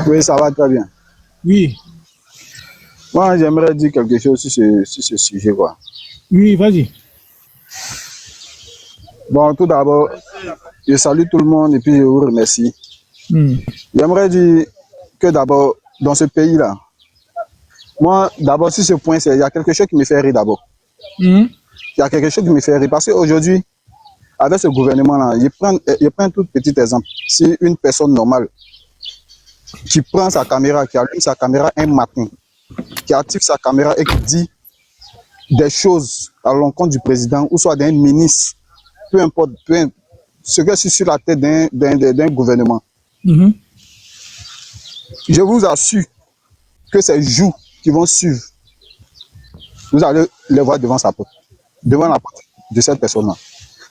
Oui, ça va très bien. Oui. Moi, j'aimerais dire quelque chose sur ce sujet, quoi. Oui, vas-y. Bon, tout d'abord, je salue tout le monde et puis je vous remercie. J'aimerais dire que d'abord, dans ce pays-là, moi, d'abord, sur ce point, il y a quelque chose qui me fait rire d'abord. Il y a quelque chose qui me fait rire parce qu'aujourd'hui, avec ce gouvernement-là, je prends un tout petit exemple. Si une personne normale qui prend sa caméra, qui allume sa caméra un matin, qui active sa caméra et qui dit des choses à l'encontre du président ou soit d'un ministre, peu importe ce que c'est sur la tête d'un gouvernement. Je vous assure que ces jours qui vont suivre, vous allez les voir devant sa porte, devant la porte de cette personne-là.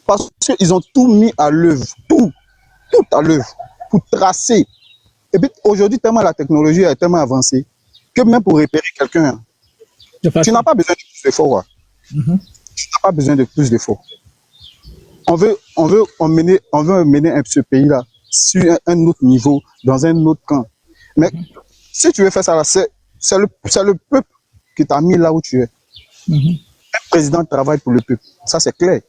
Parce qu'ils ont tout mis à l'œuvre, tout à l'œuvre, pour tracer. Et puis aujourd'hui, tellement la technologie est tellement avancée que même pour repérer quelqu'un, tu n'as pas besoin de plus d'efforts. Tu n'as pas besoin de plus d'efforts. On veut mener ce pays-là sur un autre niveau, dans un autre camp. Mais si tu veux faire ça, c'est le peuple qui t'a mis là où tu es. Un président travaille pour le peuple, ça c'est clair.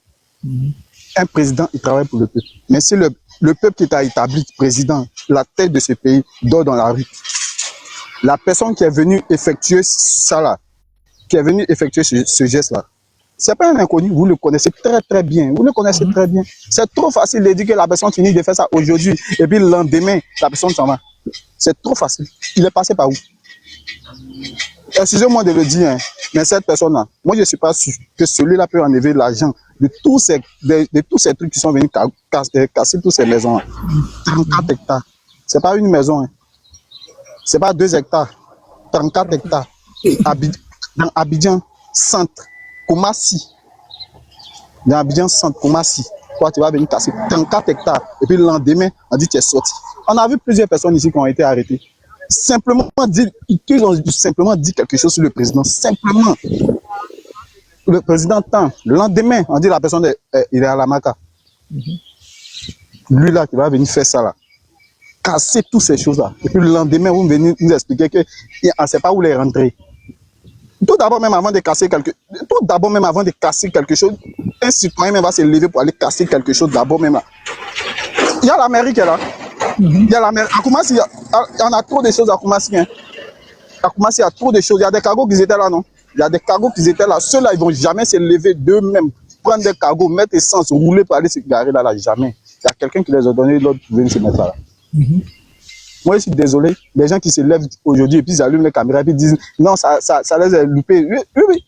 Un président, il travaille pour le peuple. Mais si le peuple qui t'a établi président, la tête de ce pays, dort dans la rue, la personne qui est venue effectuer ça là, qui est venue effectuer ce geste-là, c'est pas un inconnu, vous le connaissez très très bien. Vous le connaissez très bien. C'est trop facile de dire que la personne finit de faire ça aujourd'hui et puis le lendemain, la personne s'en va. C'est trop facile. Il est passé par où? Excusez-moi de le dire, hein, mais cette personne-là, moi je ne suis pas sûr que celui-là peut enlever l'argent de tous ces trucs qui sont venus casser toutes ces maisons-là. 34 hectares. C'est pas une maison, hein. C'est pas 2 hectares. 34 hectares. Dans Abidjan centre, Koumassi. Dans Abidjan centre, Koumassi. Toi, tu vas venir casser 34 hectares. Et puis le lendemain, on dit que tu es sorti. On a vu plusieurs personnes ici qui ont été arrêtées. Ils ont simplement dit quelque chose sur le président. Simplement. Le président tend. Le lendemain, on dit la personne il est à la Maca. Lui là, qui va venir faire ça là. Casser toutes ces choses-là. Et puis le lendemain, vous venez nous expliquer qu'on ne sait pas où les rentrer. Tout d'abord, même avant de casser quelque chose, un citoyen même va se lever pour aller casser quelque chose d'abord même là. Il y a la mairie qui est là. Il y a la mairie. À Koumassi, il y en a trop de choses à Koumassi. Hein. À Koumassi, il y a trop de choses. Il y a des cargos qui étaient là, non? Il y a des cargos qui étaient là. Ceux-là, ils ne vont jamais se lever d'eux-mêmes, prendre des cargos, mettre essence, rouler pour aller se garer là, jamais. Il y a quelqu'un qui les a donné l'ordre pour venir se mettre là. Moi, je suis désolé. Les gens qui se lèvent aujourd'hui et puis ils allument les caméras et puis ils disent non, ça les a loupés. Oui.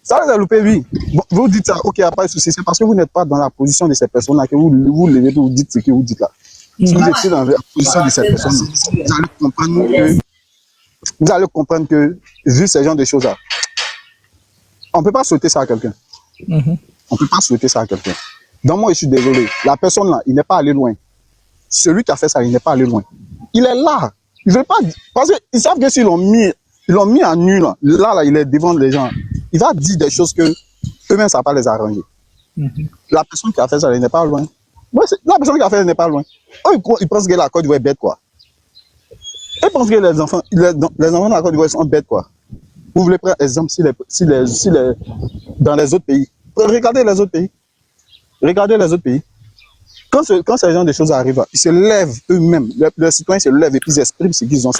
Ça les a loupés, oui. Bon, vous dites ça, ok, il n'y a pas de souci. C'est parce que vous n'êtes pas dans la position de ces personnes-là que vous levez et vous dites ce que vous dites là. Si vous étiez dans la position de ces personnes, vous allez comprendre que, vu ce genre de choses-là, on ne peut pas souhaiter ça à quelqu'un. On ne peut pas souhaiter ça à quelqu'un. Donc moi, je suis désolé. La personne là, il n'est pas allé loin. Celui qui a fait ça, il n'est pas allé loin. Il est là. Il veut pas. Parce qu'ils savent que s'ils l'ont mis à nu là, il est devant les gens. Il va dire des choses que eux-mêmes, ça ne va pas les arranger. La personne qui a fait ça, il n'est pas loin. Moi, la personne qui a fait n'est pas loin. Eux, ils pensent que la Côte d'Ivoire est bête, quoi. Ils pensent que les enfants de la Côte d'Ivoire sont bêtes, quoi. Vous voulez prendre exemple dans les autres pays. Regardez les autres pays. Regardez les autres pays. Quand ce genre de choses arrivent, ils se lèvent eux-mêmes. Les citoyens se lèvent et puis ils expriment ce qu'ils ont.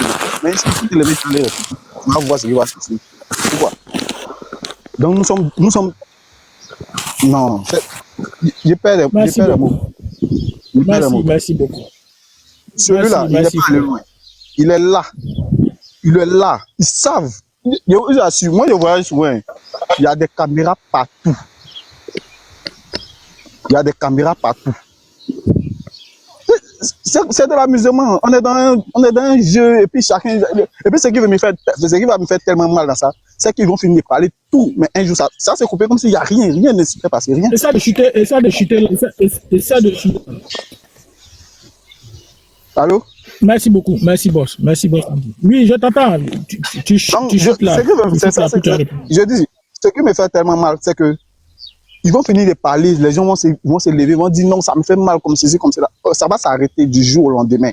Mais ils se lèvent sur les réfugiés. On va voir ce qui va se passer. Pourquoi? Donc nous sommes. Non. J'ai peur des mots. Merci beaucoup. Celui-là, il n'est pas allé loin. Il est là. Ils savent. Je assure, moi je voyage souvent. Il y a des caméras partout. C'est de l'amusement. On est dans un jeu et puis chacun. Et puis ce qui va me faire tellement mal dans ça, c'est qu'ils vont finir par parler tout. Mais un jour, ça s'est coupé comme s'il n'y a rien ne s'est passé, rien. Et ça de chuter. Allô? Merci beaucoup. Merci, boss. Oui, je t'entends. Tu chutes là. Je dis, ce qui me fait tellement mal, c'est que ils vont finir de parler, les gens vont se lever, vont dire non, ça me fait mal comme ceci, comme cela. Ça va s'arrêter du jour au lendemain.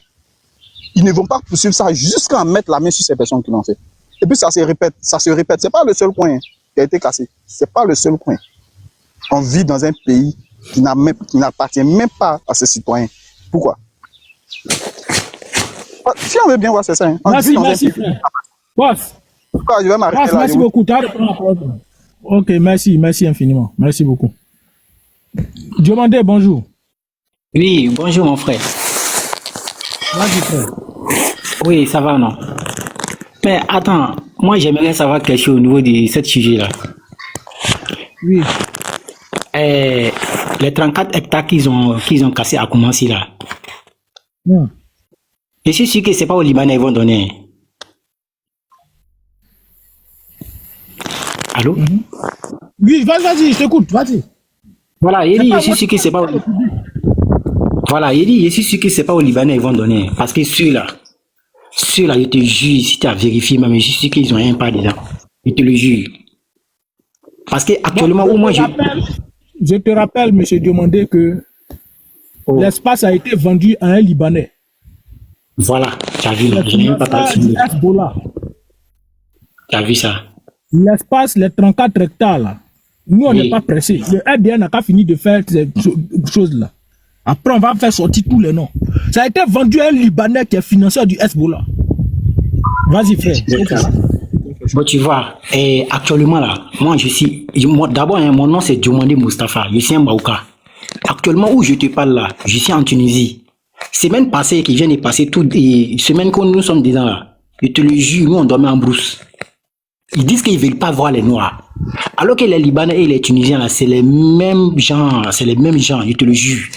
Ils ne vont pas poursuivre ça jusqu'à mettre la main sur ces personnes qui l'ont fait. Et puis ça se répète. C'est pas le seul point qui a été cassé. C'est pas le seul point. On vit dans un pays qui n'appartient même pas à ses citoyens. Pourquoi? Si on veut bien voir, c'est ça. Hein. Merci, frère. Boss. Pourquoi je vais m'arrêter là? Merci beaucoup. Ok, merci infiniment. Merci beaucoup. Diomandé, bonjour. Oui, bonjour mon frère. Vas-y, frère. Oui, ça va, non? Mais attends, moi j'aimerais savoir quelque chose au niveau de ce sujet-là. Oui. Les 34 hectares qu'ils ont cassés à commencer là. Je suis sûr que c'est pas aux Libanais ils vont donner. Allô? Oui, vas-y, je t'écoute, vas-y. Voilà, il dit, je suis sûr que c'est pas aux Libanais ils vont donner. Parce que ceux-là, je te jure, si tu as vérifié, mais je suis sûr qu'ils ont un pas dedans. Je te le jure. Parce que actuellement, je te rappelle, monsieur Diomandé, que l'espace a été vendu à un Libanais. Voilà, tu as vu, je n'ai même pas parlé. Tu as vu ça? L'espace, les 34 hectares là, nous on n'est pas pressé. Le RDN n'a pas fini de faire ces choses-là. Après, on va faire sortir tous les noms. Ça a été vendu à un Libanais qui est financier du Hezbollah. Vas-y, frère. Bon, tu vois, actuellement là, d'abord, mon nom c'est Diomandé Mustafa, je suis un Maouka. Actuellement, où je te parle là, je suis en Tunisie. Semaine passée, qui vient de passer, semaine que nous sommes dedans là, je te le jure, nous on dormait en brousse. Ils disent qu'ils ne veulent pas voir les Noirs. Alors que les Libanais et les Tunisiens, là, c'est les mêmes gens, je te le jure.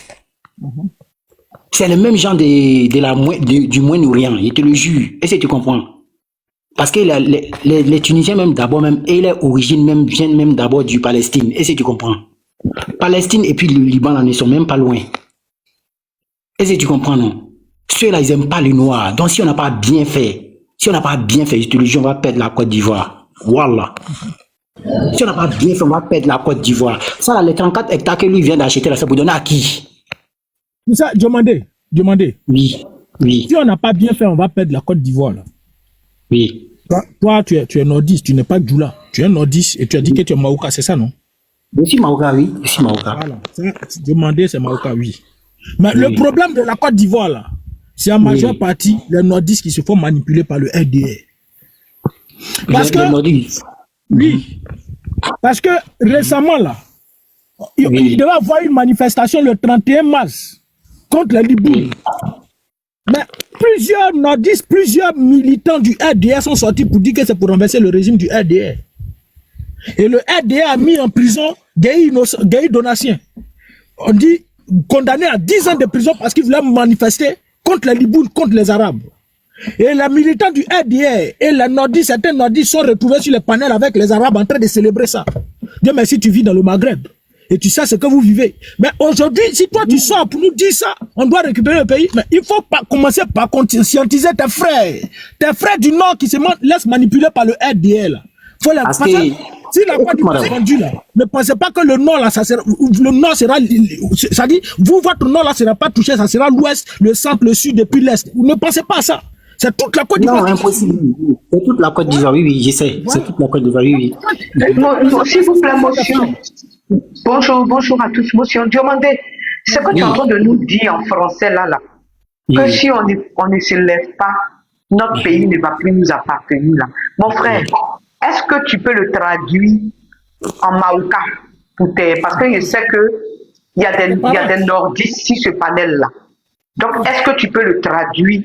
C'est les mêmes gens du Moyen-Orient, je te le jure. Est-ce que tu comprends? Parce que les Tunisiens, même d'abord, et les origines viennent même d'abord du Palestine. Est-ce que tu comprends? Palestine et puis le Liban, là, ne sont même pas loin. Est-ce que tu comprends, non? Ceux-là, ils n'aiment pas les Noirs. Donc, si on n'a pas bien fait, je te le jure, on va perdre la Côte d'Ivoire. Voilà. Si on n'a pas bien fait, on va perdre la Côte d'Ivoire. Ça, là, les 34 hectares que lui vient d'acheter, là, ça vous donner à qui? C'est ça, demandez. Oui. Si on n'a pas bien fait, on va perdre la Côte d'Ivoire, là. Oui. Toi, tu es nordiste, tu n'es pas Djoula. Tu es nordiste et tu as dit que tu es Maouka, c'est ça, non? Je suis Maouka, oui. Voilà. Demander, c'est Maouka, oui. Mais le problème de la Côte d'Ivoire, là, c'est en majeure partie les nordistes qui se font manipuler par le RDR. Parce que récemment, là, il devait avoir une manifestation le 31 mars contre les Liboules. Mais plusieurs nordistes, plusieurs militants du RDR sont sortis pour dire que c'est pour renverser le régime du RDR. Et le RDR a mis en prison Gueye Donatien. On dit condamné à 10 ans de prison parce qu'il voulait manifester contre les Liboules, contre les Arabes. Et les militants du RDR et les nordistes, certains nordistes sont retrouvés sur les panels avec les Arabes en train de célébrer ça. Dieu merci, tu vis dans le Maghreb. Et tu sais ce que vous vivez. Mais aujourd'hui, si toi tu sors pour nous dire ça, on doit récupérer le pays. Mais il faut pas commencer par conscientiser tes frères. Tes frères du Nord qui se laissent manipuler par le RDL. Si la Côte d'Ivoire est vendue là, ne pensez pas que le Nord là, le Nord sera, ça dit, vous, votre Nord là, sera pas touché, ça sera l'Ouest, le Centre, le Sud et puis l'Est. Vous ne pensez pas à ça. C'est toute la Côte d'Ivoire. Non, impossible. C'est toute la Côte d'Ivoire, oui, je sais. C'est toute la Côte d'Ivoire, oui. S'il vous plaît, monsieur. Bonjour à tous, monsieur. Demandez, ce que tu es en train de nous dire en français là, que si on ne se lève pas, notre pays ne va plus nous appartenir là. Mon frère, est-ce que tu peux le traduire en Maouka parce que je sais qu'il y a des nordistes sur ce panel là. Donc, est-ce que tu peux le traduire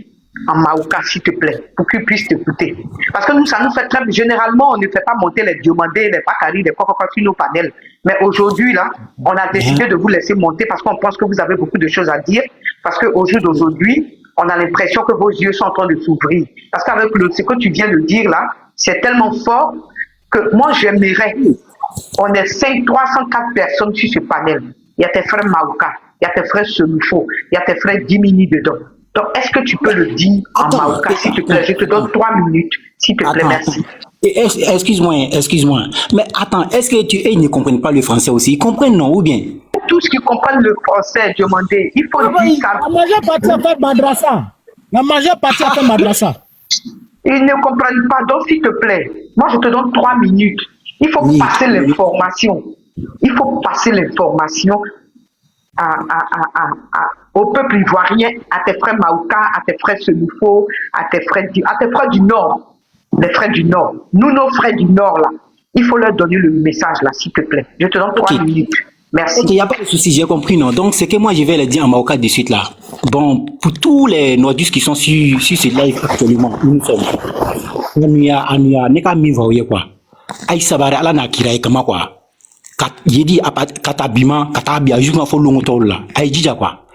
en Maouka, s'il te plaît, pour qu'ils puissent t'écouter? Parce que nous, ça nous fait très... Généralement, on ne fait pas monter les Diomandés, les Bakary, les Kokoko sur nos panels. Mais aujourd'hui, là, on a décidé de vous laisser monter parce qu'on pense que vous avez beaucoup de choses à dire. Parce qu'au jour d'aujourd'hui, on a l'impression que vos yeux sont en train de s'ouvrir. Parce qu'avec ce que tu viens de dire là, c'est tellement fort que moi, j'aimerais... On est 304 personnes sur ce panel. Il y a tes frères Maouka, il y a tes frères Semifo, il y a tes frères Dimini dedans. Donc, est-ce que tu peux le dire en Maouka, s'il te plaît? Je te donne 3 minutes, s'il te plaît, merci. Excuse-moi. Mais attends, est-ce que ils ne comprennent pas le français aussi? Ils comprennent, non, ou bien? Tous qui comprennent le français, demandez. Il faut dire ça. La majeure partie a fait madrasa. La majeure partie a fait madrasa. Ils ne comprennent pas, donc s'il te plaît, moi je te donne 3 minutes. Il faut passer l'information. Il faut passer l'information au peuple ivoirien, à tes frères Maouka, à tes frères Semifo, à tes frères du Nord. Les frères du Nord. Nous, nos frères du Nord, là, il faut leur donner le message, là, s'il te plaît. Je te donne 3 minutes. Merci. Ok, il n'y a pas de souci, j'ai compris, non. Donc, c'est que moi, je vais le dire en Maouka de suite, là. Bon, pour tous les nordistes qui sont sur ce live actuellement, nous sommes. Neka mi voye quoi. Aïe sabare ala na kira kama quoi. Yedi kata bima kata bia jusqu'à fo longo là. Aïe dija quoi.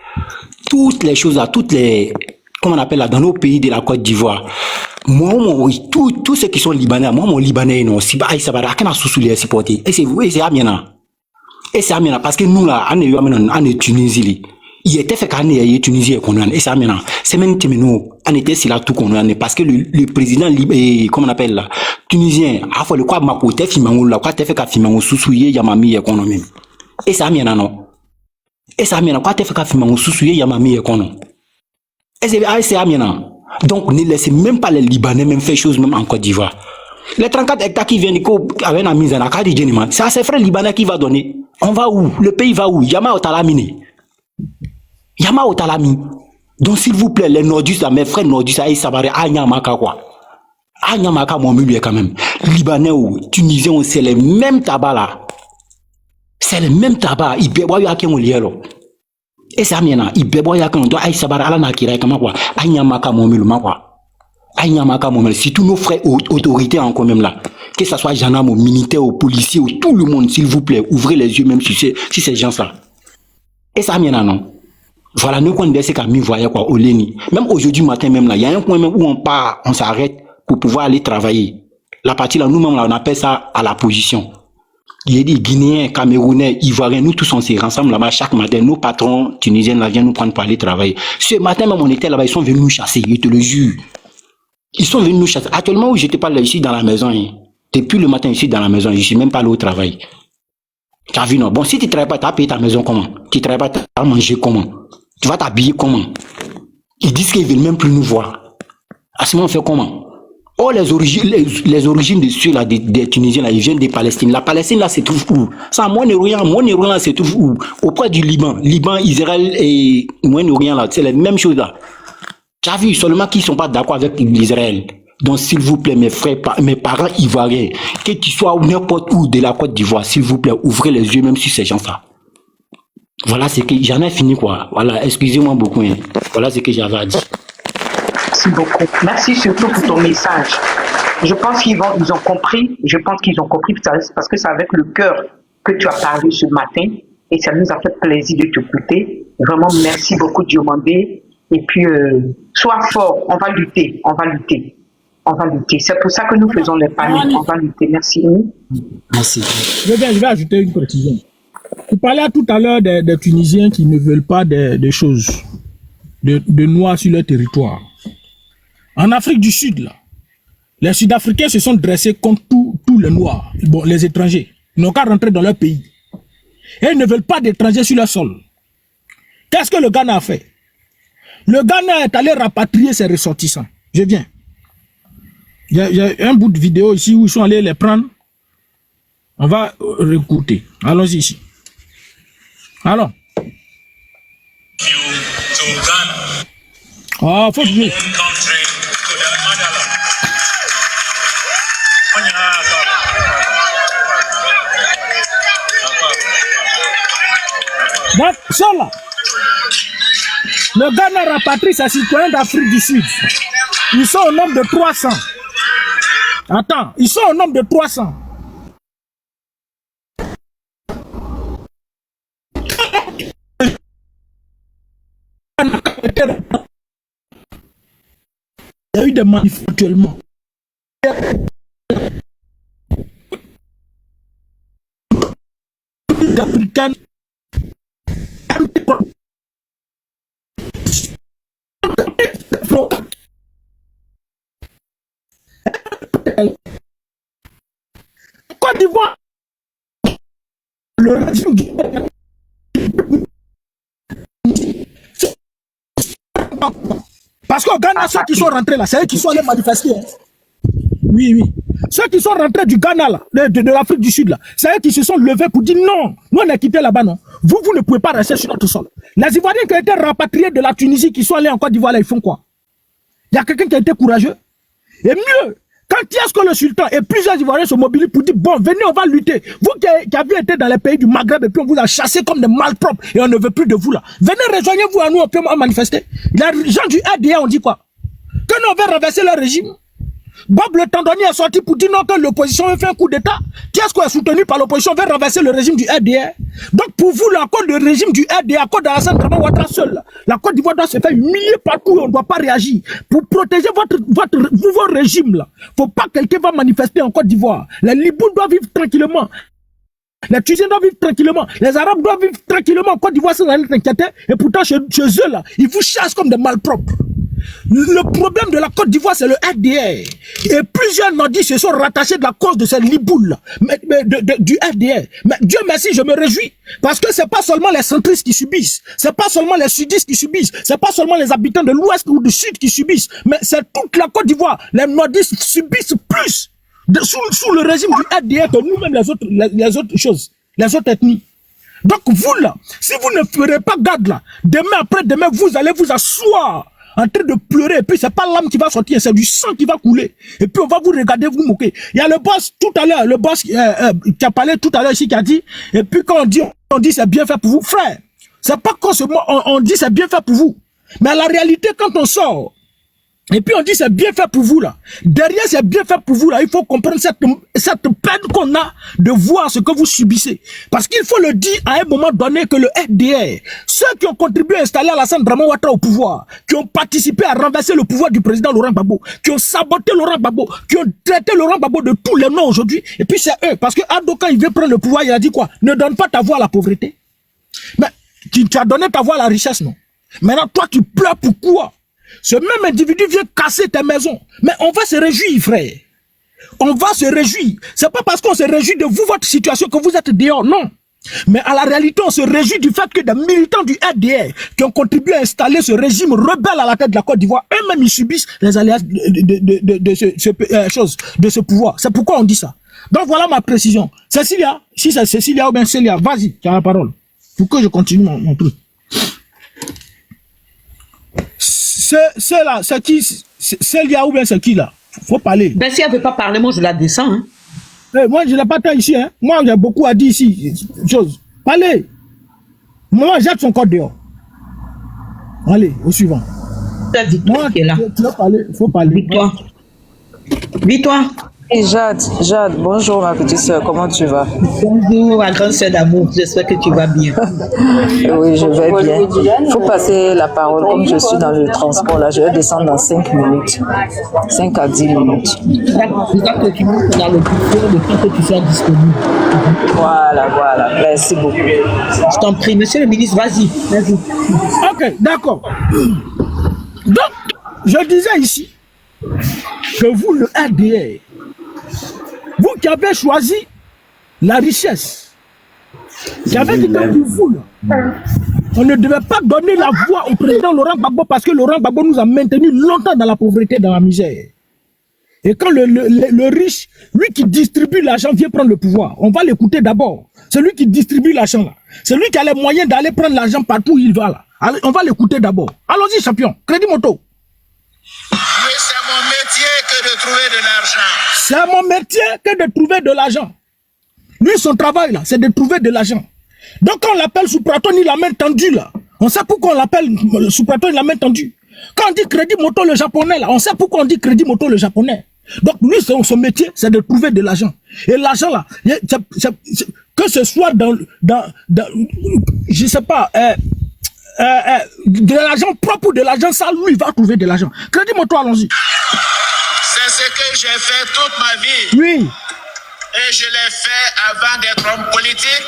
Toutes les choses là, toutes les comment on appelle là dans nos pays de la Côte d'Ivoire. Moi oui, tous ceux qui sont libanais, moi mon libanais non, si aïe sabare kana sousou les supporter. Et c'est amiena. Et c'est amiena parce que nous là, on est Tunisie. Il était fait qu'on est Tunisien qu'on a et ça maintenant c'est même nous on était si là tout qu'on a parce que le président comment on appelle là tunisien a fait le quoi ma côté fimango là quoi t'es fait qu'à fimango sousouiller yamami économie et ça maintenant non et ça maintenant quoi t'es fait qu'à fimango sousouiller yamami économie et c'est maintenant donc ne laissez même pas les Libanais même faire chose même en Côte d'Ivoire les 34 hectares qui viennent avec la mise en accord de Djenima c'est à ces frères Libanais qui va donner on va où le pays va où Yama au Talamine Yama au Talami. Donc s'il vous plaît, les nordistes, mes frères nordistes, ça va Anyamaka quoi. Anyamaka mon milieu quand même. Libanais ou Tunisiens, c'est les mêmes tabac là. C'est les mêmes tabac. Ils bébent à quel lielo. Et ça miena, ils bébent à quel doit ça va ala na kira comme quoi. Anyamaka mon milieu quoi. Anyamaka mon milieu. Si tous nos frères autorités en quand même là, que ce soit gendarmes, militaires, ou policiers, ou tout le monde, s'il vous plaît, ouvrez les yeux même si ces gens là. Et ça miena non. Voilà, nous connaissons qu'à mi voyer quoi, au Léni. Même aujourd'hui matin même là, il y a un point même où on part, on s'arrête pour pouvoir aller travailler. La partie là, nous-mêmes là, on appelle ça à la position. Il y a des Guinéens, Camerounais, Ivoiriens, nous tous on se rassemble là-bas chaque matin. Nos patrons tunisiens là viennent nous prendre pour aller travailler. Ce matin même on était là-bas, ils sont venus nous chasser, je te le jure. Ils sont venus nous chasser. Actuellement où j'étais pas là ici dans la maison, hein. Depuis le matin ici dans la maison, je suis même pas allé au travail. Tu as vu non? Bon, si tu travailles pas, tu as payé ta maison comment? Tu travailles pas, tu as mangé comment? Tu vas t'habiller comment? Ils disent qu'ils veulent même plus nous voir. À ce moment, on fait comment? Oh, les origines de ceux-là, des Tunisiens, là, ils viennent des Palestines. La Palestine, là, c'est trouve où? Ça, Moyen-Orient, là, c'est trouve où? Auprès du Liban. Liban, Israël et Moyen-Orient, là, c'est les mêmes choses, là. Tu as vu seulement qu'ils ne sont pas d'accord avec l'Israël. Donc, s'il vous plaît, mes frères, mes parents ivoiriens, que tu sois n'importe où de la Côte d'Ivoire, s'il vous plaît, ouvrez les yeux même sur ces gens-là. Voilà ce que j'en ai fini quoi. Voilà, excusez-moi beaucoup. Hein. Voilà ce que j'avais à dire. Merci beaucoup. Merci surtout pour ton message. Je pense qu'ils ont compris. Je pense qu'ils ont compris parce que c'est avec le cœur que tu as parlé ce matin et ça nous a fait plaisir de t'écouter. Vraiment, merci beaucoup Diomandé. Et puis, sois fort. On va lutter. On va lutter. On va lutter. C'est pour ça que nous faisons les panels. On va lutter. Merci. Merci. Je vais ajouter une précision. Tu parlais tout à l'heure des Tunisiens qui ne veulent pas des choses, de noirs sur leur territoire. En Afrique du Sud, là, les Sud-Africains se sont dressés contre tous les Noirs, bon, les étrangers. Ils n'ont qu'à rentrer dans leur pays. Et ils ne veulent pas d'étrangers sur leur sol. Qu'est-ce que le Ghana a fait? Le Ghana est allé rapatrier ses ressortissants. Je viens. Il y a un bout de vidéo ici où ils sont allés les prendre. On va écouter. Allons-y ici. Allons. Oh, faut jouer. Donc, ça là, le Ghana rapatrie ses citoyens d'Afrique du Sud. Ils sont au nombre de 300. Attends, ils sont au nombre de 300. Il y a eu des manifs actuellement. Les Africains Côte d'Ivoire, le régime parce qu'au Ghana, ceux qui sont rentrés là, c'est eux qui sont allés manifester. Hein. Oui, oui. Ceux qui sont rentrés du Ghana, là, de l'Afrique du Sud, là, c'est eux qui se sont levés pour dire non, nous on a quitté là-bas, non. Vous ne pouvez pas rester sur notre sol. Les Ivoiriens qui ont été rapatriés de la Tunisie, qui sont allés en Côte d'Ivoire, là, ils font quoi? Il y a quelqu'un qui a été courageux. Et mieux, quand est-ce que le sultan et plusieurs Ivoiriens se mobilisent pour dire bon, venez, on va lutter. Vous qui avez été dans les pays du Maghreb et puis on vous a chassé comme des malpropres et on ne veut plus de vous là. Venez, rejoignez-vous à nous, on peut manifester. Les gens du RDA ont dit quoi? Que nous on va renverser leur régime. Bob le Tandoni est sorti pour dire non que l'opposition veut faire un coup d'État. Qui est-ce qu'on est soutenu par l'opposition veut renverser le régime du RDA? Donc pour vous, la cause du régime du RDA, la cause d'Alassane Dramane Ouattara seul, la Côte d'Ivoire doit se faire humilier partout, on ne doit pas réagir. Pour protéger vos régimes là, faut pas que quelqu'un va manifester en Côte d'Ivoire. Les Libyens doivent vivre tranquillement. Les Tunisiens doivent vivre tranquillement. Les Arabes doivent vivre tranquillement en Côte d'Ivoire sans aller s'inquiéter. Et pourtant, chez eux là, ils vous chassent comme des malpropres. Le problème de la Côte d'Ivoire, c'est le RDA. Et plusieurs nordistes se sont rattachés de la cause de cette liboule du RDA. Mais Dieu merci, je me réjouis. Parce que c'est pas seulement les centristes qui subissent. C'est pas seulement les sudistes qui subissent. C'est pas seulement les habitants de l'ouest ou du sud qui subissent. Mais c'est toute la Côte d'Ivoire. Les nordistes subissent plus sous le régime du RDA que nous-mêmes les autres choses, les autres ethnies. Donc vous là, si vous ne ferez pas garde là, demain après demain, vous allez vous asseoir en train de pleurer, et puis c'est pas l'âme qui va sortir, c'est du sang qui va couler. Et puis on va vous regarder, vous moquer. Il y a le boss tout à l'heure, le boss qui a parlé tout à l'heure ici, qui a dit, et puis quand on dit c'est bien fait pour vous, frère, c'est pas quand on dit c'est bien fait pour vous. Mais la réalité, quand on sort, et puis on dit c'est bien fait pour vous là. Derrière c'est bien fait pour vous là, il faut comprendre cette peine qu'on a de voir ce que vous subissez. Parce qu'il faut le dire à un moment donné que le RDA, ceux qui ont contribué à installer Alassane Dramane Ouattara au pouvoir, qui ont participé à renverser le pouvoir du président Laurent Gbagbo, qui ont saboté Laurent Gbagbo, qui ont traité Laurent Gbagbo de tous les noms aujourd'hui, et puis c'est eux. Parce que Ado, quand il veut prendre le pouvoir, il a dit quoi? Ne donne pas ta voix à la pauvreté. Mais tu as donné ta voix à la richesse, non? Maintenant toi tu pleures pourquoi? Ce même individu vient casser tes maisons. Mais on va se réjouir, frère. On va se réjouir. C'est pas parce qu'on se réjouit de vous, votre situation, que vous êtes dehors, non. Mais à la réalité, on se réjouit du fait que des militants du RDA qui ont contribué à installer ce régime rebelle à la tête de la Côte d'Ivoire, eux-mêmes, ils subissent les aléas de ce pouvoir. C'est pourquoi on dit ça. Donc voilà ma précision. Cécilia, si c'est Cécilia ou bien Célia, vas-y, tu as la parole. Pour que je continue mon truc. C'est là, c'est qui? Célia ou bien c'est qui là? Faut parler. Ben si elle ne veut pas parler, moi je la descends. Hein. Moi je n'ai pas tant ici. Hein. Moi j'ai beaucoup à dire ici. Chose. Parlez. Moi jette son code dehors. Allez, au suivant. Moi qui est là. Tu vas parler, faut parler. Vis-toi. Et Jade, bonjour ma petite soeur, comment tu vas? Bonjour ma grande soeur d'amour, j'espère que tu vas bien. Oui, je vais bien. Il faut passer la parole, comme je suis dans le transport là, je vais descendre dans 5 minutes, 5 à 10 minutes. D'accord, je dois que tu montes dans le bureau le temps que tu sois disponible. Voilà, merci beaucoup. Je t'en prie, monsieur le ministre, vas-y. Ok, d'accord. Donc, je disais ici que vous, le RDR, vous qui avez choisi la richesse, qui avez dit que vous, on ne devait pas donner la voix au président Laurent Gbagbo parce que Laurent Gbagbo nous a maintenus longtemps dans la pauvreté, dans la misère. Et quand le riche, lui qui distribue l'argent, vient prendre le pouvoir, on va l'écouter d'abord. C'est lui qui distribue l'argent là. C'est lui qui a les moyens d'aller prendre l'argent partout où il va là. Alors, on va l'écouter d'abord. Allons-y, champion. Crédit Moto. Oui, c'est mon métier que de trouver de l'argent. C'est mon métier que de trouver de l'argent. Lui, son travail là, c'est de trouver de l'argent. Donc quand on l'appelle Soupraton, il a la main tendue là. On sait pourquoi on l'appelle Soupraton, il a la main tendue. Quand on dit Crédit Moto le japonais là, on sait pourquoi on dit Crédit Moto le japonais. Donc lui, son métier, c'est de trouver de l'argent. Et l'argent là, que ce soit dans je sais pas, de l'argent propre ou de l'argent sale, lui, il va trouver de l'argent. Crédit Moto, allons-y. C'est ce que j'ai fait toute ma vie. Oui. Et je l'ai fait avant d'être homme politique.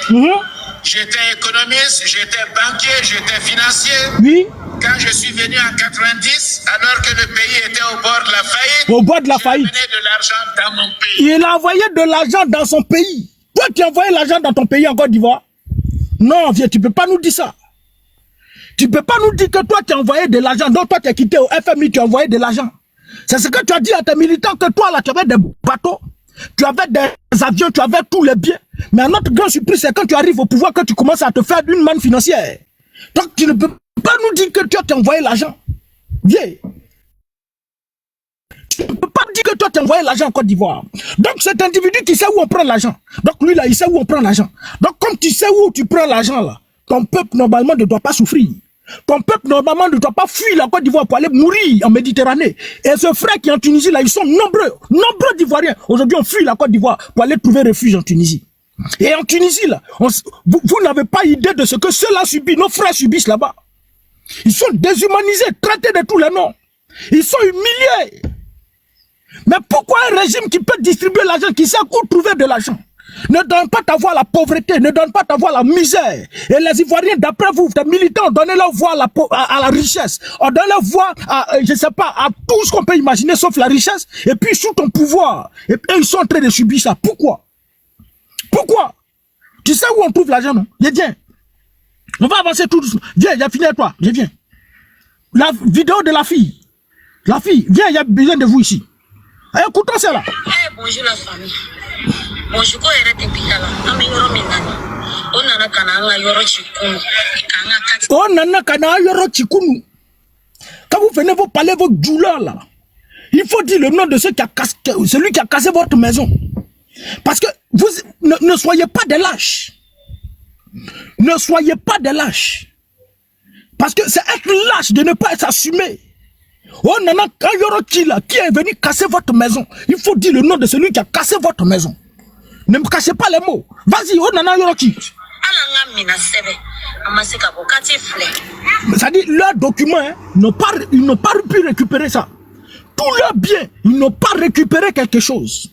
J'étais économiste, j'étais banquier, j'étais financier. Oui. Quand je suis venu en 90, alors que le pays était au bord de la faillite, au bord de la faillite, j'ai amené de l'argent dans mon pays. Il a envoyé de l'argent dans son pays. Toi, tu as envoyé l'argent dans ton pays en Côte d'Ivoire? Non, viens, tu peux pas nous dire ça. Tu peux pas nous dire que toi, tu as envoyé de l'argent. Donc, toi, tu as quitté au FMI, tu as envoyé de l'argent. C'est ce que tu as dit à tes militants, que toi, là, tu avais des bateaux, tu avais des avions, tu avais tous les biens. Mais notre grand surprise, c'est quand tu arrives au pouvoir que tu commences à te faire une manne financière. Donc, tu ne peux pas nous dire que toi, tu as envoyé l'argent. Viens. Tu ne peux pas dire que toi, tu as envoyé l'argent en Côte d'Ivoire. Donc, cet individu qui sait où on prend l'argent. Donc, lui, là, il sait où on prend l'argent. Donc, comme tu sais où tu prends l'argent, là, ton peuple, normalement, ne doit pas souffrir. Ton peuple, normalement, ne doit pas fuir la Côte d'Ivoire pour aller mourir en Méditerranée. Et ce frère qui est en Tunisie, là, ils sont nombreux d'Ivoiriens. Aujourd'hui, on fuit la Côte d'Ivoire pour aller trouver refuge en Tunisie. Et en Tunisie, là, vous n'avez pas idée de ce que ceux-là subissent, nos frères subissent là-bas. Ils sont déshumanisés, traités de tous les noms. Ils sont humiliés. Mais pourquoi un régime qui peut distribuer l'argent, qui sait où trouver de l'argent, ne donne pas ta voix à la pauvreté, ne donne pas ta voix à la misère? Et les Ivoiriens, d'après vous, les militants, donnez leur voix à la richesse. On donne leur voix à, je sais pas, à tout ce qu'on peut imaginer sauf la richesse. Et puis sous ton pouvoir, et ils sont en train de subir ça. Pourquoi? Pourquoi? Tu sais où on trouve l'argent, non? Viens. On va avancer tout doucement. Viens, j'ai fini à toi. Viens. La vidéo de la fille. La fille, viens, il y a besoin de vous ici. Écoutons cela. Bonjour la famille. Bonjour, quand elle était là, on nana kana yoro chikunu. Quand vous venez vous parler votre douleur là, il faut dire le nom de celui qui a cassé votre maison. Parce que vous ne soyez pas des lâches. Ne soyez pas des lâches. Parce que c'est être lâche de ne pas être assumé. Oh nana kayoro qui est venu casser votre maison. Il faut dire le nom de celui qui a cassé votre maison. Ne me cachez pas les mots. Vas-y, oh nana yoroki. C'est-à-dire, leurs documents, hein, ils n'ont pas pu récupérer ça. Tous leurs biens, ils n'ont pas récupéré quelque chose.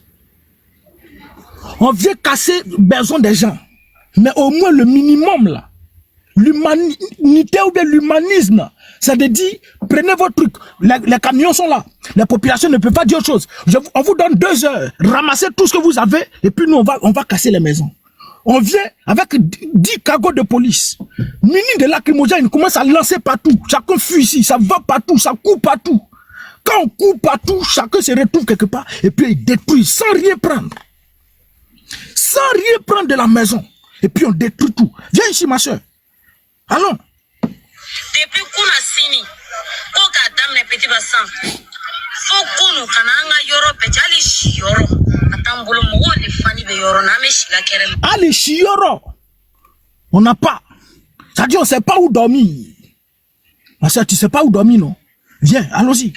On vient casser les maisons des gens. Mais au moins le minimum là, l'humanité ou bien l'humanisme, c'est de dire, prenez votre truc, les camions sont là, les populations ne peuvent pas dire autre chose. On vous donne 2 heures, ramassez tout ce que vous avez, et puis nous on va casser les maisons. On vient avec 10 cargos de police, munis de lacrymogènes, ils commencent à lancer partout, chacun fuit ici, ça va partout, ça coupe partout. Quand on coupe partout, chacun se retrouve quelque part, et puis ils détruisent sans rien prendre. Sans rien prendre de la maison. Et puis on détruit tout. Viens ici ma soeur. Allons. Depuis qu'on a signé, qu'on a damné petit bassin, faut qu'on nous cananga yoro petali shioro. Atambolo mo les fani be yoro na me shila kerem. Allez shioro. On n'a pas. Ça dit on sait pas où dormir. Ma soeur, tu sais pas où dormir non? Viens, allons-y.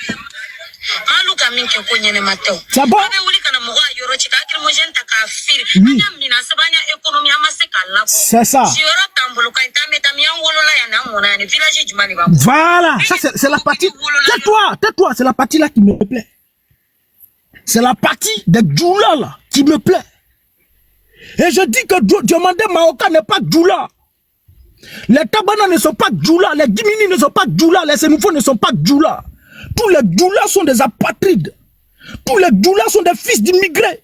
Ça va? Oui. C'est ça. Voilà, ça c'est la partie. Tais-toi, c'est la partie là qui me plaît. C'est la partie des Djoula là qui me plaît. Et je dis que Diomandé Maoka n'est pas Djoula. Les Tabana ne sont pas Djoula, les Gimini ne sont pas Djoula, les Sénoufos ne sont pas Djoula. Tous les Djoula sont des apatrides. Tous les Djoula sont des fils d'immigrés.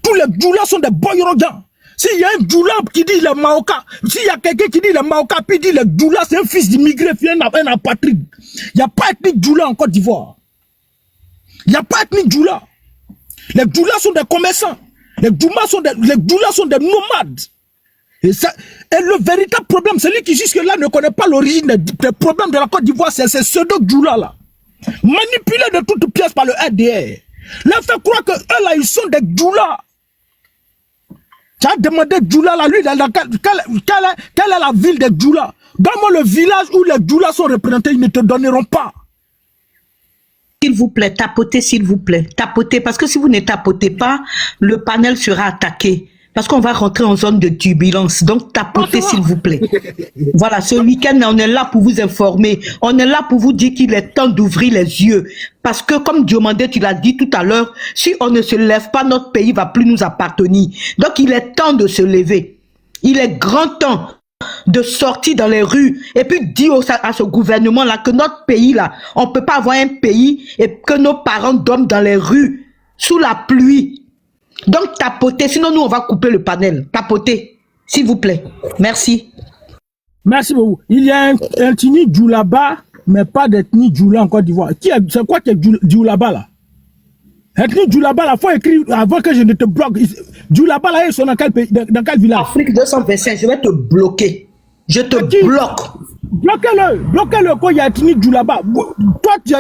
Tous les Djoula sont des boyrogan. S'il y a un Djoula qui dit le Maoka, s'il y a quelqu'un qui dit le Maoka, puis dit le Djoula, c'est un fils d'immigré, un apatride. Il n'y a pas ethnique Djoula en Côte d'Ivoire. Il n'y a pas ethnique Djoula. Les Djoula sont des commerçants. Les Djoula sont des nomades. Et le véritable problème, celui qui jusque-là ne connaît pas l'origine des problèmes de la Côte d'Ivoire, c'est ces pseudo-Djoula là. Manipulés de toutes pièces par le RDR. Leur fait croire que eux là, ils sont des Djoula. Tu as demandé Djoula là, lui, quelle est la ville des Djoula? Donne-moi le village où les Djoula sont représentés, ils ne te donneront pas. S'il vous plaît, tapotez, s'il vous plaît. Tapotez, parce que si vous ne tapotez pas, le panel sera attaqué. Parce qu'on va rentrer en zone de turbulence. Donc, tapotez, s'il vous plaît. Voilà, ce week-end, on est là pour vous informer. On est là pour vous dire qu'il est temps d'ouvrir les yeux. Parce que, comme Diomandé, tu l'as dit tout à l'heure, si on ne se lève pas, notre pays va plus nous appartenir. Donc, il est temps de se lever. Il est grand temps de sortir dans les rues et puis dire à ce gouvernement-là que notre pays-là, on ne peut pas avoir un pays et que nos parents dorment dans les rues sous la pluie. Donc, tapotez, sinon nous, on va couper le panel. Tapotez, s'il vous plaît. Merci. Merci beaucoup. Il y a un ethnie Djoulaba, mais pas d'ethnie Djoula en Côte d'Ivoire. C'est quoi qui est Djoulaba là? Ethnie Djoulaba là, il faut écrire avant que je ne te bloque. Djoulaba là, ils sont dans quel pays, dans quel village? Afrique 225, je vais te bloquer. Je te bloque. Bloquez-le quand il y a ethnie Djoulaba. Toi, tu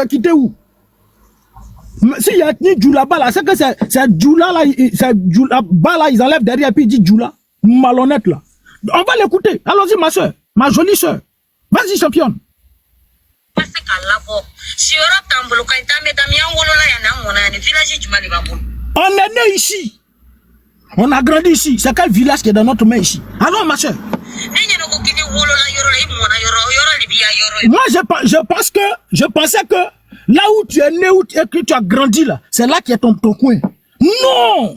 as quitté où? S'il y a ethnie Djoulaba là, c'est que c'est Djoula là, Djoulaba là, ils enlèvent derrière et puis ils disent Djoula. Malhonnête là. On va l'écouter. Allons-y, ma soeur, ma jolie soeur. Vas-y, championne. On est né ici. On a grandi ici. C'est quel village qui est dans notre main ici? Allons, ma soeur. Moi, je pensais que là où tu es né, que tu as grandi là, c'est là qui est ton coin. Non!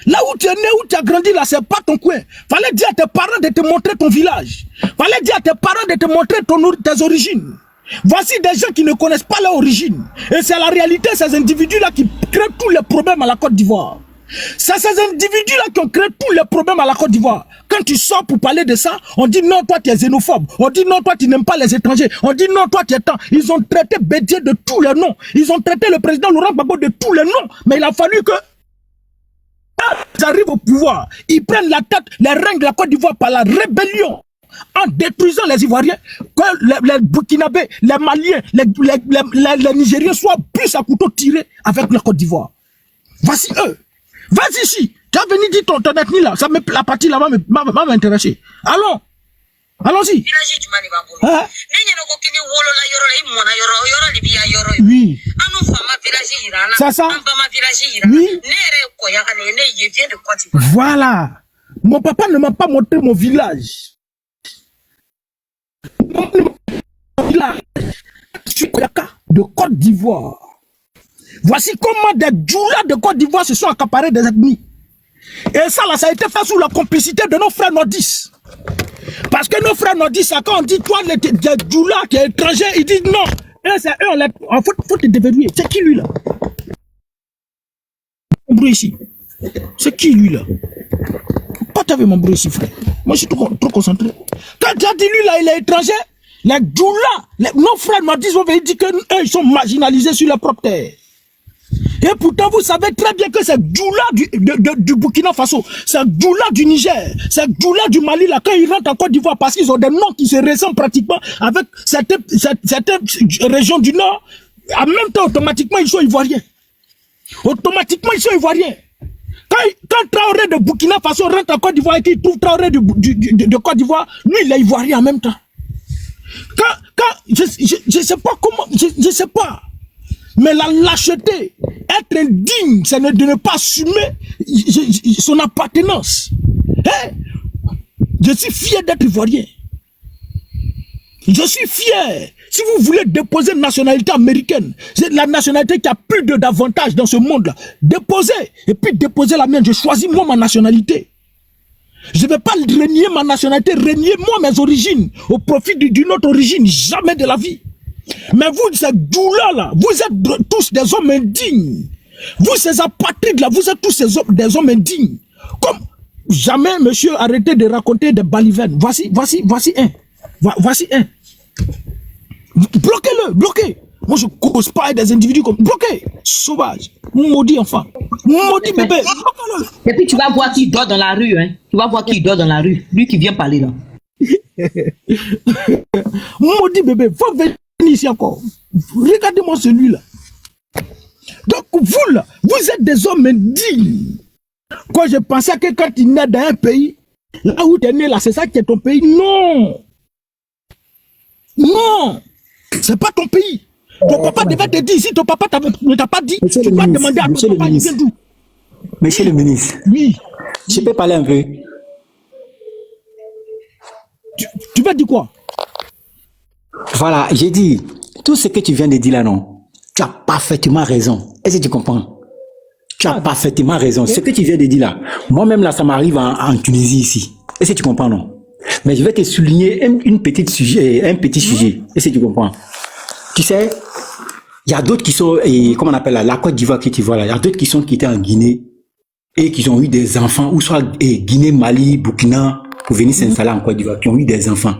Là où tu es né, où tu as grandi là, c'est pas ton coin. Fallait dire à tes parents de te montrer ton village. Fallait dire à tes parents de te montrer tes origines. Voici des gens qui ne connaissent pas leur origine. Et c'est la réalité, ces individus-là qui créent tous les problèmes à la Côte d'Ivoire. C'est ces individus-là qui ont créé tous les problèmes à la Côte d'Ivoire. Quand tu sors pour parler de ça, on dit non, toi tu es xénophobe. On dit non, toi tu n'aimes pas les étrangers. On dit non, toi tu es tant. Ils ont traité Bédier de tous les noms. Ils ont traité le président Laurent Gbagbo de tous les noms. Mais il a fallu que ils arrivent au pouvoir. Ils prennent la tête, les règnes de la Côte d'Ivoire par la rébellion. En détruisant les Ivoiriens, que les Burkinabés, les Maliens, les Nigériens soient plus à couteau tirés avec la Côte d'Ivoire. Voici eux. Vas-y ici. Tu as venu dire ton ethnie là. La partie là va m'intéresser. Allons. Allons-y. Hein? Oui. C'est ça? Oui. Voilà. Mon papa ne m'a pas montré mon village. Mon village. Je suis de Côte d'Ivoire. Voici comment des Djoula de Côte d'Ivoire se sont accaparés des ethnies. Et ça, là, ça a été fait sous la complicité de nos frères nordistes. Parce que nos frères nordistes, quand on dit, toi, les Djoula qui est étranger, ils disent non. Et c'est eux, il faut te déverrouiller. C'est qui lui, là? Mon bruit ici. C'est qui lui, là? Pourquoi tu avais mon bruit ici, frère? Moi, je suis trop concentré. Quand tu as dit lui, là, il est étranger, les Djoula, nos frères nordistes vont venir dire qu'eux, ils sont marginalisés sur leur propre terre. Et pourtant, vous savez très bien que c'est Djoula du Burkina Faso, c'est Djoula du Niger, c'est Djoula du Mali, là, quand ils rentrent en Côte d'Ivoire, parce qu'ils ont des noms qui se ressemblent pratiquement avec certaines régions du Nord, en même temps, automatiquement, ils sont ivoiriens. Automatiquement, ils sont ivoiriens. Quand Traoré de Burkina Faso rentre en Côte d'Ivoire et qu'il trouve Traoré de Côte d'Ivoire, lui, il est ivoirien en même temps. Je sais pas comment, je sais pas. Mais la lâcheté, être indigne, c'est de ne pas assumer son appartenance. Hein? Je suis fier d'être ivoirien. Je suis fier. Si vous voulez déposer une nationalité américaine, c'est la nationalité qui a plus d'avantages dans ce monde-là. Déposez. Et puis déposez la mienne. Je choisis moi ma nationalité. Je ne vais pas renier ma nationalité, renier moi mes origines au profit d'une autre origine. Jamais de la vie. Mais vous, ces douleurs-là, vous êtes tous des hommes indignes. Vous, ces apatrides-là, vous êtes tous des hommes indignes. Comme jamais, monsieur, arrêtez de raconter des balivernes. Voici un. Voici un. Bloquez-le, bloquez. Moi, je ne cause pas des individus comme... Bloquez. Sauvage. Maudit enfant. Maudit bébé. Et puis, tu vas voir qui dort dans la rue. Hein. Tu vas voir qui dort dans la rue. Lui qui vient parler là. Maudit bébé. Faut venir ici encore. Regardez-moi celui-là. Donc, vous là, vous êtes des hommes indignes. Quand je pensais que quand tu nais dans un pays, là où tu es né, là, c'est ça qui est ton pays. Non. Non. C'est pas ton pays. Ton papa devait te dire, si ton papa ne t'a pas dit, Monsieur tu dois demander à ton papa, il vient d'où? Monsieur le ministre, oui. Je peux parler un peu? Tu veux dire quoi? Voilà, j'ai dit, tout ce que tu viens de dire là, non, tu as parfaitement raison. Est-ce que tu comprends? Tu as parfaitement raison. Ce que tu viens de dire là, moi-même là, ça m'arrive en Tunisie ici. Est-ce que tu comprends, non? Mais je vais te souligner un petit sujet. Est-ce que tu comprends? Tu sais, il y a d'autres qui sont, comment on appelle la Côte d'Ivoire que tu vois là, il y a d'autres qui étaient en Guinée et qui ont eu des enfants, ou soit Guinée, Mali, Burkina, pour venir s'installer en Côte d'Ivoire, qui ont eu des enfants.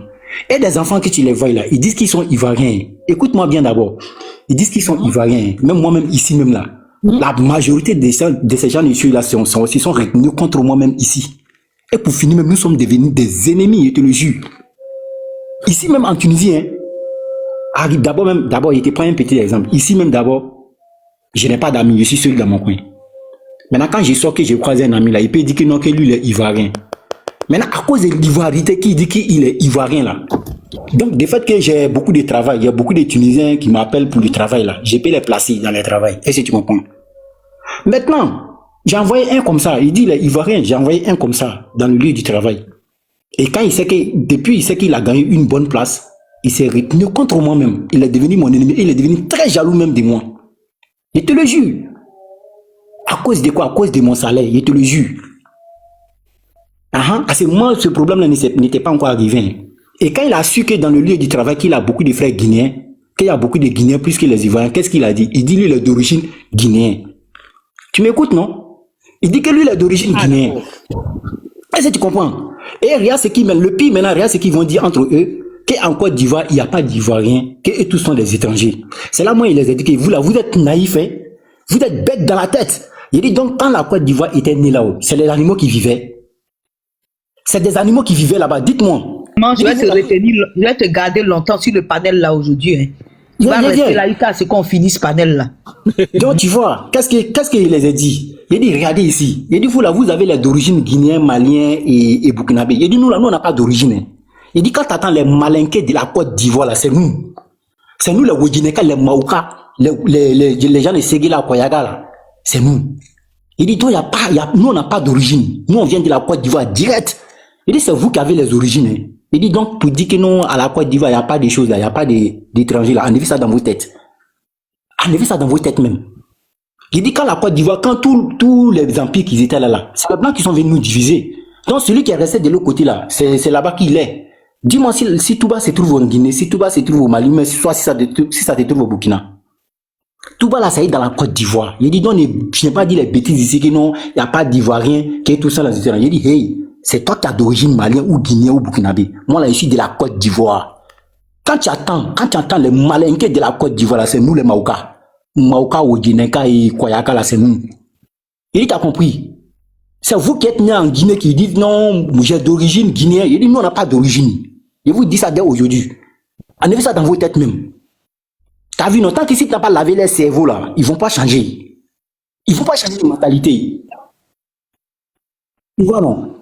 Et des enfants que tu les vois là, ils disent qu'ils sont ivoiriens. Écoute-moi bien d'abord. Ils disent qu'ils sont ivoiriens. Même moi-même ici, même là. La majorité de ces gens ici là sont retenus contre moi-même ici. Et pour finir, même nous sommes devenus des ennemis, je te le jure. Ici même en Tunisie, hein, d'abord, je te prends un petit exemple. Ici même d'abord, je n'ai pas d'amis, je suis seul dans mon coin. Maintenant, quand je sors que je croise un ami là, il peut dire que non, que lui il est ivoirien. Maintenant, à cause de l'ivoirité qui dit qu'il est ivoirien là. Donc, du fait que j'ai beaucoup de travail, il y a beaucoup de Tunisiens qui m'appellent pour le travail là. Je peux les placer dans le travail. Est-ce que tu comprends? Maintenant, j'ai envoyé un comme ça. Il dit il est ivoirien. J'ai envoyé un comme ça dans le lieu du travail. Et quand il sait que, depuis il sait qu'il a gagné une bonne place, il s'est retenu contre moi-même. Il est devenu mon ennemi. Il est devenu très jaloux même de moi. Je te le jure. À cause de quoi? À cause de mon salaire. Je te le jure. Parce que moi, ce problème-là n'était pas encore arrivé. Et quand il a su que dans le lieu du travail, qu'il a beaucoup de frères guinéens, qu'il y a beaucoup de Guinéens plus que les Ivoiriens, qu'est-ce qu'il a dit? Il dit lui, il est d'origine guinéenne. Tu m'écoutes, non? Il dit que lui, il est d'origine guinéenne. Est-ce que tu comprends? Et regarde ce qui, le pire maintenant, regarde ce qu'ils vont dire entre eux, qu'en Côte d'Ivoire, il n'y a pas d'Ivoiriens, qu'eux tous sont des étrangers. C'est là, moi, il les a dit que vous, là, vous êtes naïfs, hein? Vous êtes bêtes dans la tête. Il dit donc, quand la Côte d'Ivoire était née là-haut, c'est les animaux qui vivaient. C'est des animaux qui vivaient là-bas. Dites-moi. Non, je vais te retenir, je vais te garder longtemps sur le panel là aujourd'hui. Hein. Tu vas rester là jusqu'à ce qu'on finisse ce panel là. Donc tu vois, qu'est-ce qu'il les a dit? Il dit, regardez ici. Il dit, vous là, vous avez les d'origine guinéen, malien et burkinabé. Il dit, nous là, nous on n'a pas d'origine. Hein. Il dit, quand tu attends les malinqués de la Côte d'Ivoire là, c'est nous. C'est nous les Wodjineka, les Maouka, les gens de Séguéla, Koyaga là. C'est nous. Il dit, donc nous on n'a pas d'origine. Nous on vient de la Côte d'Ivoire direct. Il dit, c'est vous qui avez les origines. Hein. Il dit, donc, pour dire que non, à la Côte d'Ivoire, il n'y a pas de choses là, il n'y a pas d'étrangers là. Enlevez ça dans vos têtes. Enlevez ça dans vos têtes même. Il dit, quand la Côte d'Ivoire, quand tous les empires qui étaient là, c'est les Blancs qui sont venus nous diviser. Donc, celui qui est resté de l'autre côté là, c'est là-bas qu'il est. Dis-moi si Touba se trouve en Guinée, si Touba se trouve au Mali, mais soit si ça se trouve au Burkina. Touba là, ça est dans la Côte d'Ivoire. Il dit, non, je n'ai pas dit les bêtises ici, que non, il n'y a pas d'Ivoiriens, qui est tout ça là. Il dit, hey, c'est toi qui as d'origine malien ou guinéen ou burkinabé. Moi là, je suis de la Côte d'Ivoire. Quand tu entends les malinqués de la Côte d'Ivoire, c'est nous les Maouka. Maouka, Odineka et Koyaka, là, c'est nous. Il dit, t'as compris? C'est vous qui êtes nés en Guinée qui dites non, j'ai d'origine guinéenne. Il dit, nous, on n'a pas d'origine. Je vous dis ça dès aujourd'hui. Enlevez ça dans vos têtes même. T'as vu, non, tant qu'ici, tu n'as pas lavé les cerveaux là, ils vont pas changer. Ils vont pas changer de mentalité. Tu vois, non?